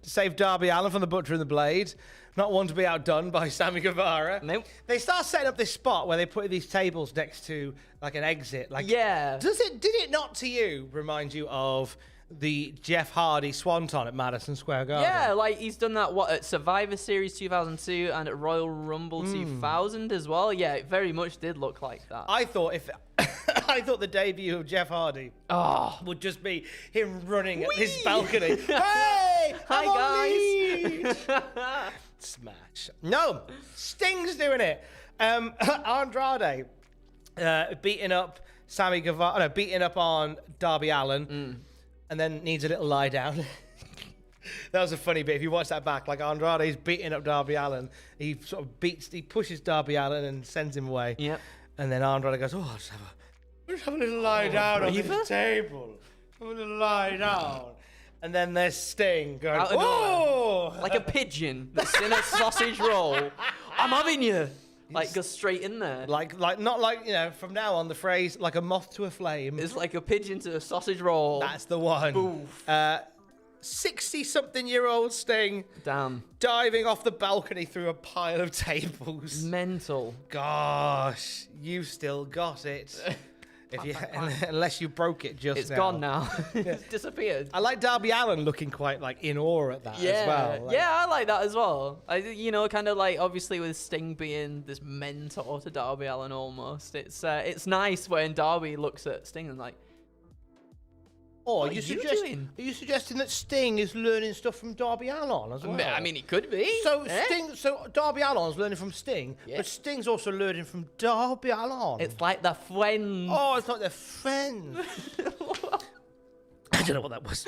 to save Darby Allin from the Butcher and the Blade. Not one to be outdone by Sammy Guevara. Nope. They start setting up this spot where they put these tables next to like an exit. Like, Yeah. did it not to you remind you of the Jeff Hardy Swanton at Madison Square Garden? Yeah, like he's done that at Survivor Series 2002 and at Royal Rumble 2000 as well. Yeah, it very much did look like that. I thought the debut of Jeff Hardy would just be him running at this balcony. Hey, Hi, guys! Smash. No, Sting's doing it. Andrade beating up Sammy Guevara, beating up on Darby Allin, and then needs a little lie down. That was a funny bit. If you watch that back, like Andrade's beating up Darby Allin, he pushes Darby Allin and sends him away. Yep. And then Andrade goes, "Oh, just have a little lie down on this table. Have a little lie down." And then there's Sting going, Out of "Whoa!" Like a pigeon that's in a sausage roll. I'm having you. Like, go straight in there. Like not like, from now on the phrase like a moth to a flame. It's like a pigeon to a sausage roll. That's the one. Oof. 60-something-year-old Sting Damn. diving off the balcony through a pile of tables. Mental. Gosh, you've still got it. Unless you broke it just It's now. gone now. It's disappeared. I like Darby Allin looking quite like in awe at that Yeah, as well. Like, yeah, I like that as well. Kind of like obviously with Sting being this mentor to Darby Allin almost. It's nice when Darby looks at Sting and like, Or What are you doing? Are you suggesting that Sting is learning stuff from Darby Allin as well? I mean, he could be. So Darby Allin's learning from Sting, Yeah. but Sting's also learning from Darby Allin. It's like the friend. Oh, it's like they're friends. I don't know what that was.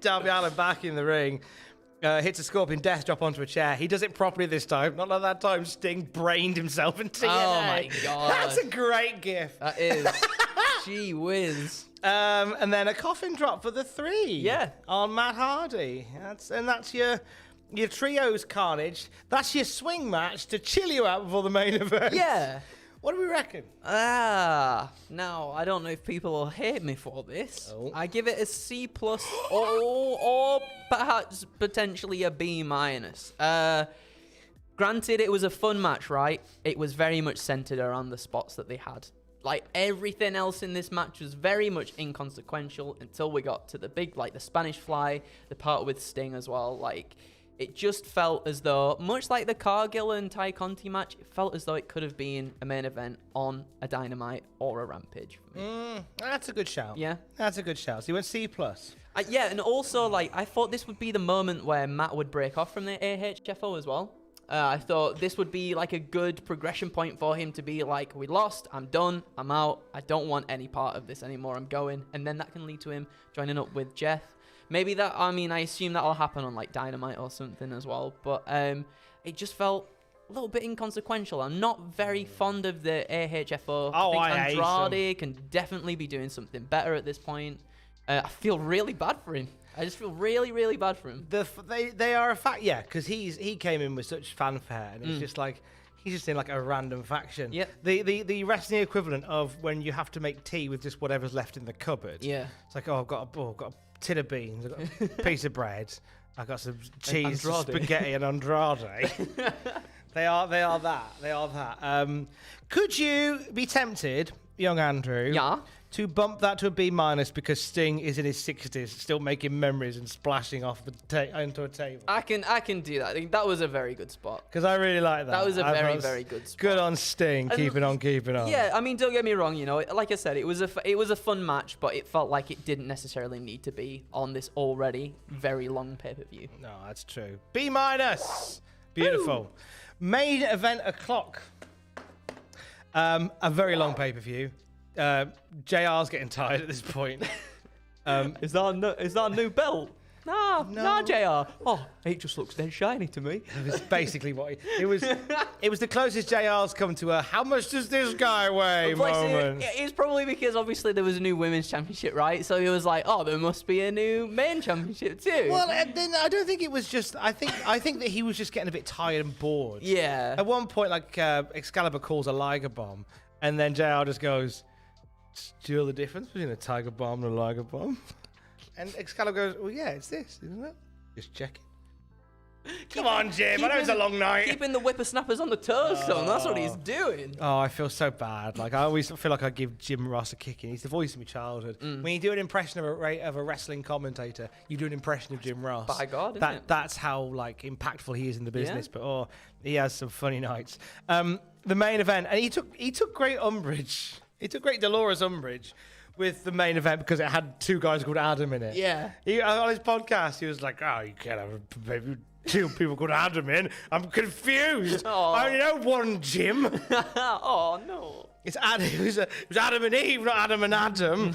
Darby Allin back in the ring. Hits a Scorpion Death Drop onto a chair. He does it properly this time. Not like that time Sting brained himself in TNA. Oh my God. That's a great gif. That is. Gee whiz. And then a coffin drop for the 3. Yeah. On Matt Hardy. That's your trios carnage. That's your swing match to chill you out before the main event. Yeah. What do we reckon? Now, I don't know if people will hate me for this. Oh. I give it a C+, or perhaps potentially a B-. Granted, it was a fun match, right? It was very much centered around the spots that they had. Like, everything else in this match was very much inconsequential until we got to the big, like, the Spanish Fly, the part with Sting as well. Like, it just felt as though, much like the Cargill and Ty Conti match, it felt as though it could have been a main event on a Dynamite or a Rampage for me. That's a good shout. Yeah. That's a good shout. So you went C+. Yeah, and also, like, I thought this would be the moment where Matt would break off from the AHFO as well. I thought this would be like a good progression point for him to be like, we lost, I'm done, I'm out, I don't want any part of this anymore, I'm going. And then that can lead to him joining up with Jeff. Maybe that, I mean, I assume that'll happen on like Dynamite or something as well. But it just felt a little bit inconsequential. I'm not very fond of the AHFO. Oh, I I think hate Andrade can definitely be doing something better at this point. I feel really bad for him. I just feel really, really bad for him. They are a fact, yeah, because he came in with such fanfare, and it's just like he's just in like a random faction. Yeah. The wrestling equivalent of when you have to make tea with just whatever's left in the cupboard. Yeah. It's like, oh, I've got a tin of beans, I've got a piece of bread, I've got some cheese, Andrade. spaghetti, and Andrade. They are that. Could you be tempted, young Andrew? Yeah. To bump that to a B- because Sting is in his 60s, still making memories and splashing off onto a table. I can do that. I think that was a very good spot. Because I really like that. That was a I very, thought very good spot. Good on Sting, keeping on. Yeah, I mean, don't get me wrong. You know, like I said, it was a fun match, but it felt like it didn't necessarily need to be on this already very long pay-per-view. No, that's true. B-. Beautiful. Main event o'clock. A very long pay-per-view. JR's getting tired at this point. Is that a new belt? Nah, JR. Oh, it just looks dead shiny to me. It was basically what it was. It was the closest JR's come to a "how much does this guy weigh" moment. It's probably because obviously there was a new women's championship, right? So he was like, oh, there must be a new men championship too. Well, and then I don't think it was just. I think that he was just getting a bit tired and bored. Yeah. At one point, like Excalibur calls a Liger Bomb, and then JR just goes, "Do you know the difference between a Tiger Bomb and a Liger Bomb?" And Excalibur goes, "Well, yeah, it's this, isn't it? Just checking." Come on, Jim. I know it's a long night. Keeping the whippersnappers on the toes, son. That's what he's doing. Oh, I feel so bad. Like I always feel like I give Jim Ross a kicking. He's the voice of my childhood. When you do an impression of a wrestling commentator, you do an impression of Jim Ross. By God, isn't it? That's how like impactful he is in the business. Yeah. But he has some funny nights. The main event, and he took great umbrage. He took great Dolores umbrage with the main event because it had two guys called Adam in it. Yeah. On his podcast, he was like, "Oh, you can't have maybe two people called Adam in. I'm confused. Aww. I only know one Jim." Oh no. It's Adam. It was Adam and Eve, not Adam and Adam.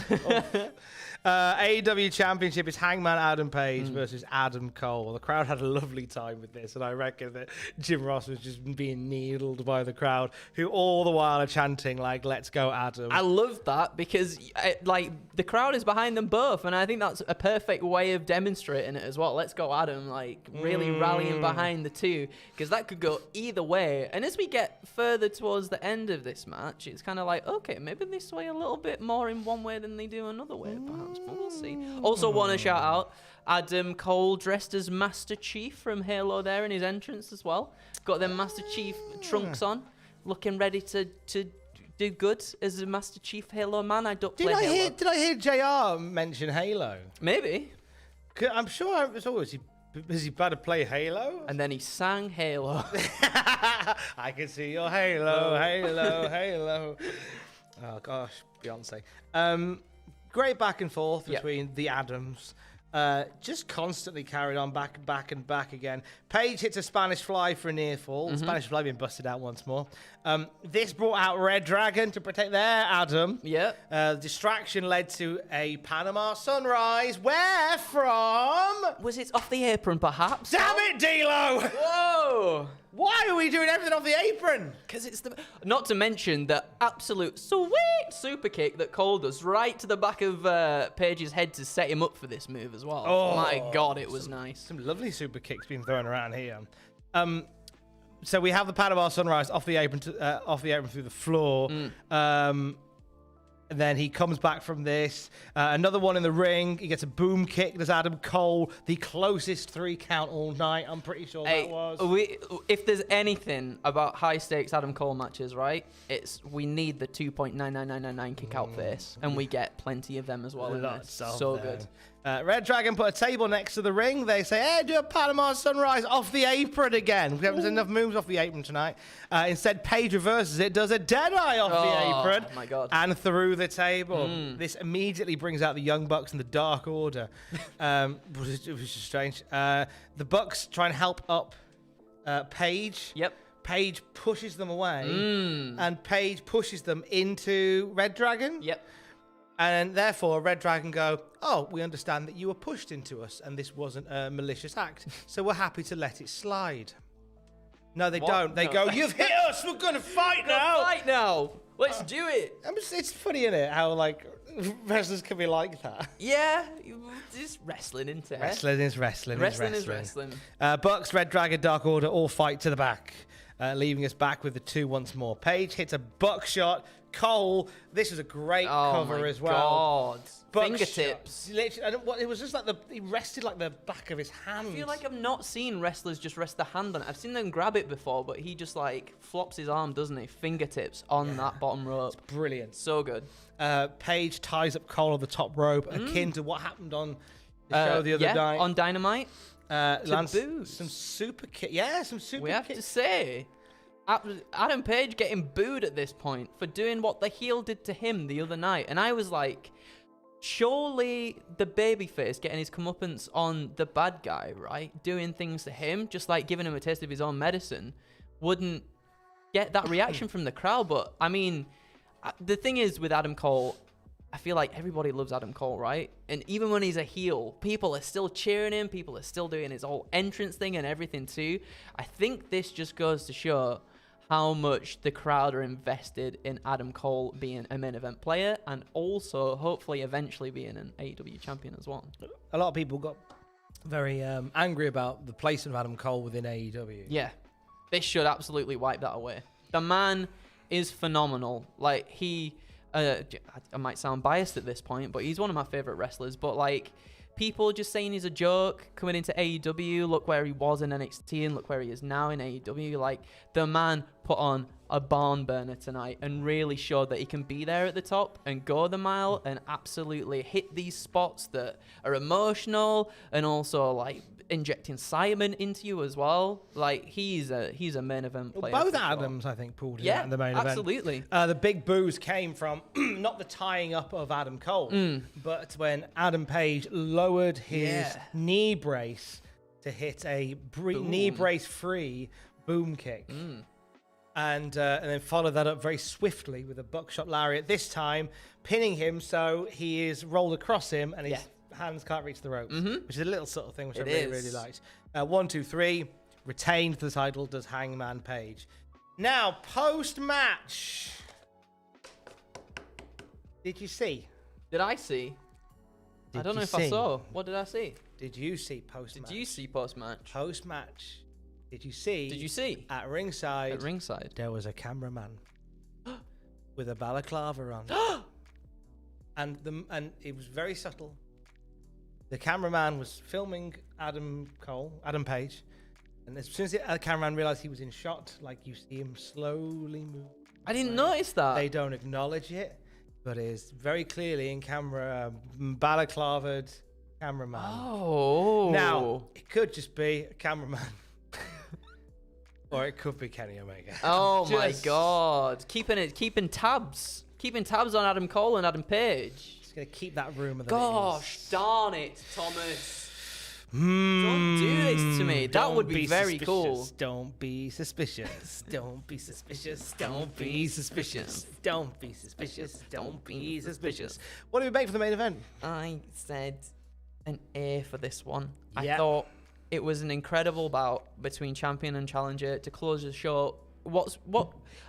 AEW Championship is Hangman Adam Page versus Adam Cole. The crowd had a lovely time with this, and I reckon that Jim Ross was just being needled by the crowd, who all the while are chanting like, "Let's go, Adam." I love that because like the crowd is behind them both, and I think that's a perfect way of demonstrating it as well. Let's go, Adam! Like really rallying behind the two, because that could go either way. And as we get further towards the end of this match, it's kind of like, okay, maybe they sway a little bit more in one way than they do another way, perhaps. But we'll see. Also want to shout out Adam Cole dressed as Master Chief from Halo there in his entrance as well. Got them Master Chief trunks on, looking ready to do good as a Master Chief Halo man. I don't play Halo. Did I hear JR mention Halo? Maybe. I'm sure it's always is he better play Halo? And then he sang Halo. I can see your Halo, Halo, Halo. Oh gosh, Beyonce. Great back and forth between the Adams. Just constantly carried on back and back again. Page hits a Spanish Fly for a near fall. Spanish Fly being busted out once more. This brought out Red Dragon to protect their Adam. Yeah. Distraction led to a Panama Sunrise. Where from? Was it off the apron, perhaps? Damn it, D'Lo! Whoa! Why are we doing everything off the apron? Because it's the... Not to mention the absolute sweet super kick that Cole does right to the back of Page's head to set him up for this move as well. Oh, my God, it was nice. Some lovely super kicks being thrown around here. So we have the Panama Sunrise off the apron through the floor. And then he comes back from this. Another one in the ring. He gets a boom kick. There's Adam Cole, the closest 3 count all night. I'm pretty sure that was. If there's anything about high stakes Adam Cole matches, right? We need the 2.99999 kick out face, and we get plenty of them as well. Lots of so them. Good. Red Dragon put a table next to the ring. They say, "Hey, do a Panama Sunrise off the apron again." We haven't done enough moves off the apron tonight. Instead, Page reverses it, does a Deadeye off the apron. Oh my God. And through the table. This immediately brings out the Young Bucks and the Dark Order. It was just strange. The Bucks try and help up Paige. Yep. Paige pushes them away, Mm. and Paige pushes them into Red Dragon. Yep. And therefore, Red Dragon go, oh, we understand that you were pushed into us, and this wasn't a malicious act, so we're happy to let it slide. No, they What? don't. They No. go, you've hit us, we're going to fight now. Right now. Let's do it. It's funny, isn't it, how, like, wrestlers can be like that. Yeah. It's wrestling, isn't it? Wrestling is wrestling. Wrestling is wrestling. Bucks, Red Dragon, Dark Order all fight to the back, leaving us back with the 2 once more. Paige hits a buckshot. Cole, this was a great cover my as well. God. Buckshot. Fingertips. Literally, it was just like he rested like the back of his hand. I feel like I've not seen wrestlers just rest their hand on it. I've seen them grab it before, but he just like flops his arm, doesn't he? Fingertips on that bottom rope. brilliant. So good. Paige ties up Cole on the top rope, akin to what happened on the show the other night. On Dynamite. Lance, boos. some super kick. Yeah, some super We have kick. to say, Adam Page getting booed at this point for doing what the heel did to him the other night. And I was like, surely the babyface getting his comeuppance on the bad guy, right? Doing things to him, just like giving him a taste of his own medicine, wouldn't get that reaction from the crowd. But, I mean, the thing is with Adam Cole, I feel like everybody loves Adam Cole, right? And even when he's a heel, people are still cheering him. People are still doing his whole entrance thing and everything too. I think this just goes to show how much the crowd are invested in Adam Cole being a main event player and also hopefully eventually being an AEW champion as well. A lot of people got very angry about the placement of Adam Cole within AEW. Yeah, they should absolutely wipe that away. The man is phenomenal. Like, I might sound biased at this point, but he's one of my favorite wrestlers. But like, people just saying he's a joke coming into AEW. Look where he was in NXT and look where he is now in AEW. Like, the man put on a barn burner tonight and really showed that he can be there at the top and go the mile and absolutely hit these spots that are emotional and also like injecting Simon into you as well. Like, he's a main event player. Both for sure. Adams, I think, pulled it Yeah, out in the main event. absolutely. The big boos came from not the tying up of Adam Cole, but when Adam Page lowered his knee brace to hit a knee brace free boom kick. And then followed that up very swiftly with a buckshot lariat, this time pinning him so he is rolled across him and his hands can't reach the ropes, which is a little subtle thing which I really liked. 1, 2, 3, retained the title does Hangman Page. Now, post-match, did you see? Did I see? I don't know if I saw. What did I see? Did you see post-match? Did you see post-match? Post-match, did you see? Did you see? At ringside. At ringside. There was a cameraman with a balaclava on. and it was very subtle. The cameraman was filming Adam Page, and as soon as the cameraman realized he was in shot, like, you see him slowly move. I didn't notice that. They don't acknowledge it, but it's very clearly in camera, balaclavaed cameraman. Oh. Now, it could just be a cameraman. Or it could be Kenny Omega. Oh my Just- God. Keeping tabs on Adam Cole and Adam Page. Just gonna keep that rumor. That Gosh, it is. darn it, Thomas. Don't Don't do this to me. That would be very cool. Don't be suspicious. Don't be suspicious. Don't be suspicious. Don't be suspicious. Don't be suspicious. What do we make for the main event? I said an A for this one. Yeah. I thought it was an incredible bout between champion and challenger to close the show. What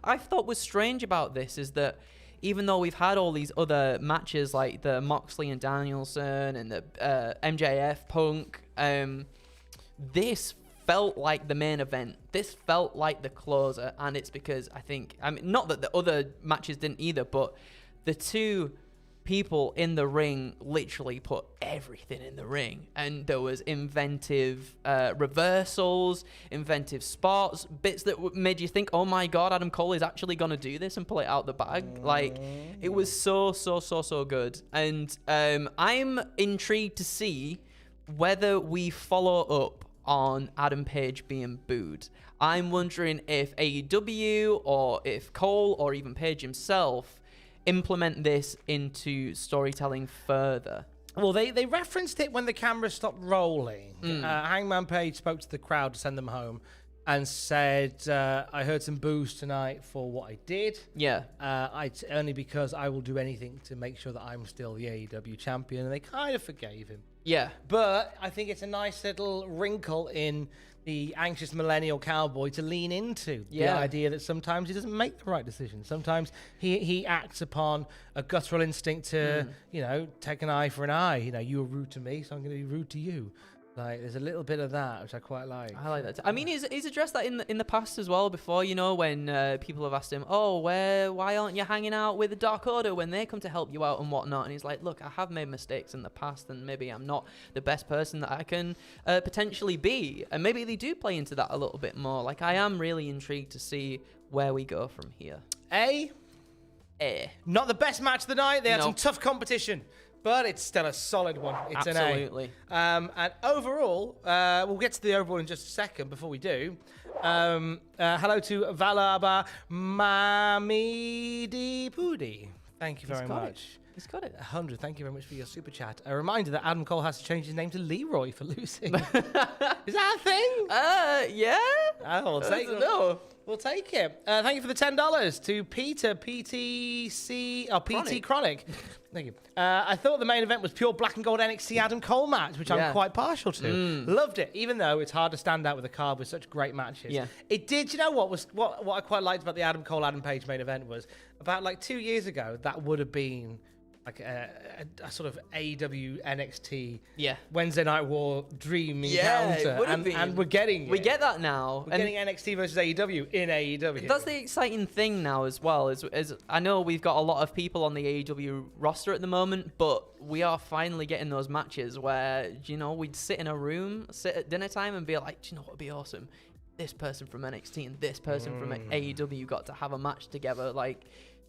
I thought was strange about this is that even though we've had all these other matches like the Moxley and Danielson and the MJF Punk, this felt like the main event. This felt like the closer, and it's because not that the other matches didn't either, but the two people in the ring literally put everything in the ring, and there was inventive reversals, inventive spots, bits that made you think, oh my God, Adam Cole is actually gonna do this and pull it out the bag. Like, it was so good, and I'm intrigued to see whether we follow up on Adam Page being booed. I'm wondering if AEW or if Cole or even Page himself implement this into storytelling further. Well, they referenced it when the camera stopped rolling. Hangman Page spoke to the crowd to send them home. and said, I heard some boos tonight for what I did. Yeah. Only because I will do anything to make sure that I'm still the AEW champion. And they kind of forgave him. Yeah. But I think it's a nice little wrinkle in the anxious millennial cowboy to lean into the idea that sometimes he doesn't make the right decision. Sometimes he acts upon a guttural instinct to, take an eye for an eye. You were rude to me, so I'm going to be rude to you. Like, there's a little bit of that, which I quite like. I like that. I mean, he's addressed that in the past as well. Before, when people have asked him, "Oh, why aren't you hanging out with the Dark Order when they come to help you out and whatnot?" And he's like, "Look, I have made mistakes in the past, and maybe I'm not the best person that I can potentially be, and maybe they do play into that a little bit more. Like, I am really intrigued to see where we go from here." Not the best match of the night. They had some Nope. tough competition. But it's still a solid one. It's Absolutely. an A. And overall, we'll get to the overall in just a second. Before we do, hello to Valaba Mamidi Pudi. Thank you very much. He's got it. 100. Thank you very much for your super chat. A reminder that Adam Cole has to change his name to Leroy for losing. Is that a thing? Yeah. We'll take it. No. We'll take it. Thank you for the $10 to Peter PTC PT Chronic. Thank you. I thought the main event was pure black and gold NXT Adam Cole match, which I'm quite partial to. Loved it, even though it's hard to stand out with a card with such great matches. Yeah. It did. You know what I quite liked about the Adam Cole Adam Page main event was about 2 years ago that would have been like a sort of AEW NXT Wednesday Night War dream encounter. And we're getting it. We get that now. We're getting NXT versus AEW in AEW. That's the exciting thing now as well. Is I know we've got a lot of people on the AEW roster at the moment, but we are finally getting those matches where, we'd sit in a room, sit at dinner time and be like, do you know what would be awesome? This person from NXT and this person from AEW got to have a match together.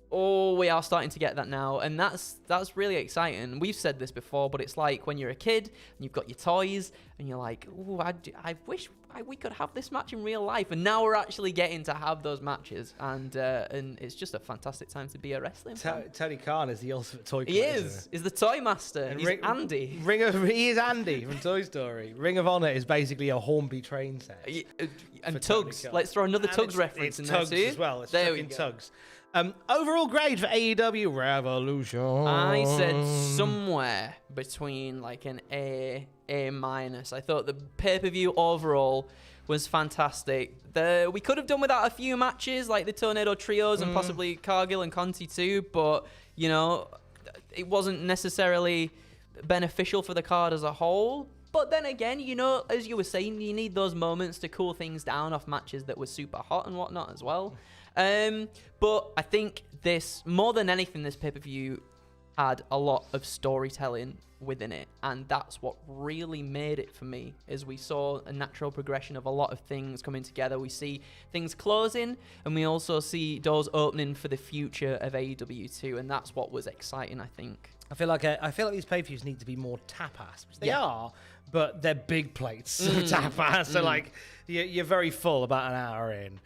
We are starting to get that now, and that's really exciting. We've said this before, but it's like when you're a kid and you've got your toys, and you're like, "Oh, I wish we could have this match in real life." And now we're actually getting to have those matches, and it's just a fantastic time to be a wrestling fan. Tony Khan is the ultimate toy He collector. is the toy master. And he's Andy. He is Andy from Toy Story. Ring of Honor is basically a Hornby train set. And Tugs. Let's throw another Tugs reference in there Tugs too. as well. It's there we fucking go. Tugs. Overall grade for AEW Revolution. I said somewhere between an A minus. I thought the pay-per-view overall was fantastic. We could have done without a few matches like the Tornado Trios and possibly Cargill and Conti too, but it wasn't necessarily beneficial for the card as a whole. But then again, as you were saying, you need those moments to cool things down off matches that were super hot and whatnot as well. But I think this, more than anything, this pay-per-view had a lot of storytelling within it, and that's what really made it for me, is we saw a natural progression of a lot of things coming together. We see things closing, and we also see doors opening for the future of AEW too, and that's what was exciting, I think. I feel like these pay-per-views need to be more tapas, which they are, but they're big plates of tapas, so you're very full about an hour in.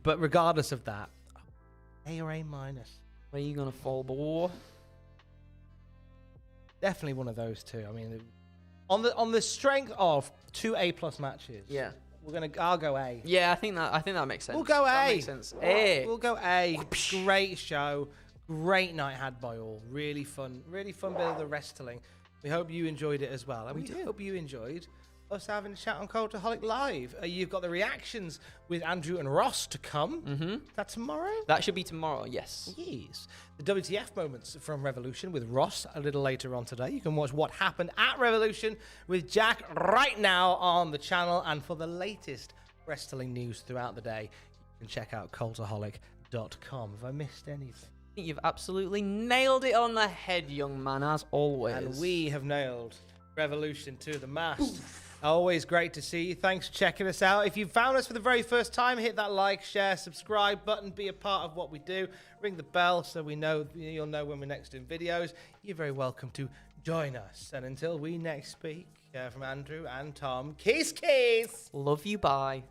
But regardless of that, A or A minus. Where are you gonna fall, boy? Definitely one of those two. I mean, on the strength of 2 A+ matches. Yeah. I'll go A. Yeah, I think that makes sense. We'll go A. That makes sense. A. We'll go A. Great show. Great night had by all. Really fun bit of the wrestling. We hope you enjoyed it as well. And we do hope you enjoyed us having a chat on Cultaholic Live. You've got the reactions with Andrew and Ross to come. Is that tomorrow? That should be tomorrow, yes. Yes. The WTF moments from Revolution with Ross a little later on today. You can watch what happened at Revolution with Jack right now on the channel. And for the latest wrestling news throughout the day, you can check out cultaholic.com. Have I missed anything? I think you've absolutely nailed it on the head, young man, as always. And we have nailed Revolution to the mast. Always great to see you. Thanks for checking us out. If you found us for the very first time, hit that like, share, subscribe button. Be a part of what we do. Ring the bell so you'll know when we're next doing videos. You're very welcome to join us. And until we next speak, from Andrew and Tom, kiss, kiss. Love you, bye.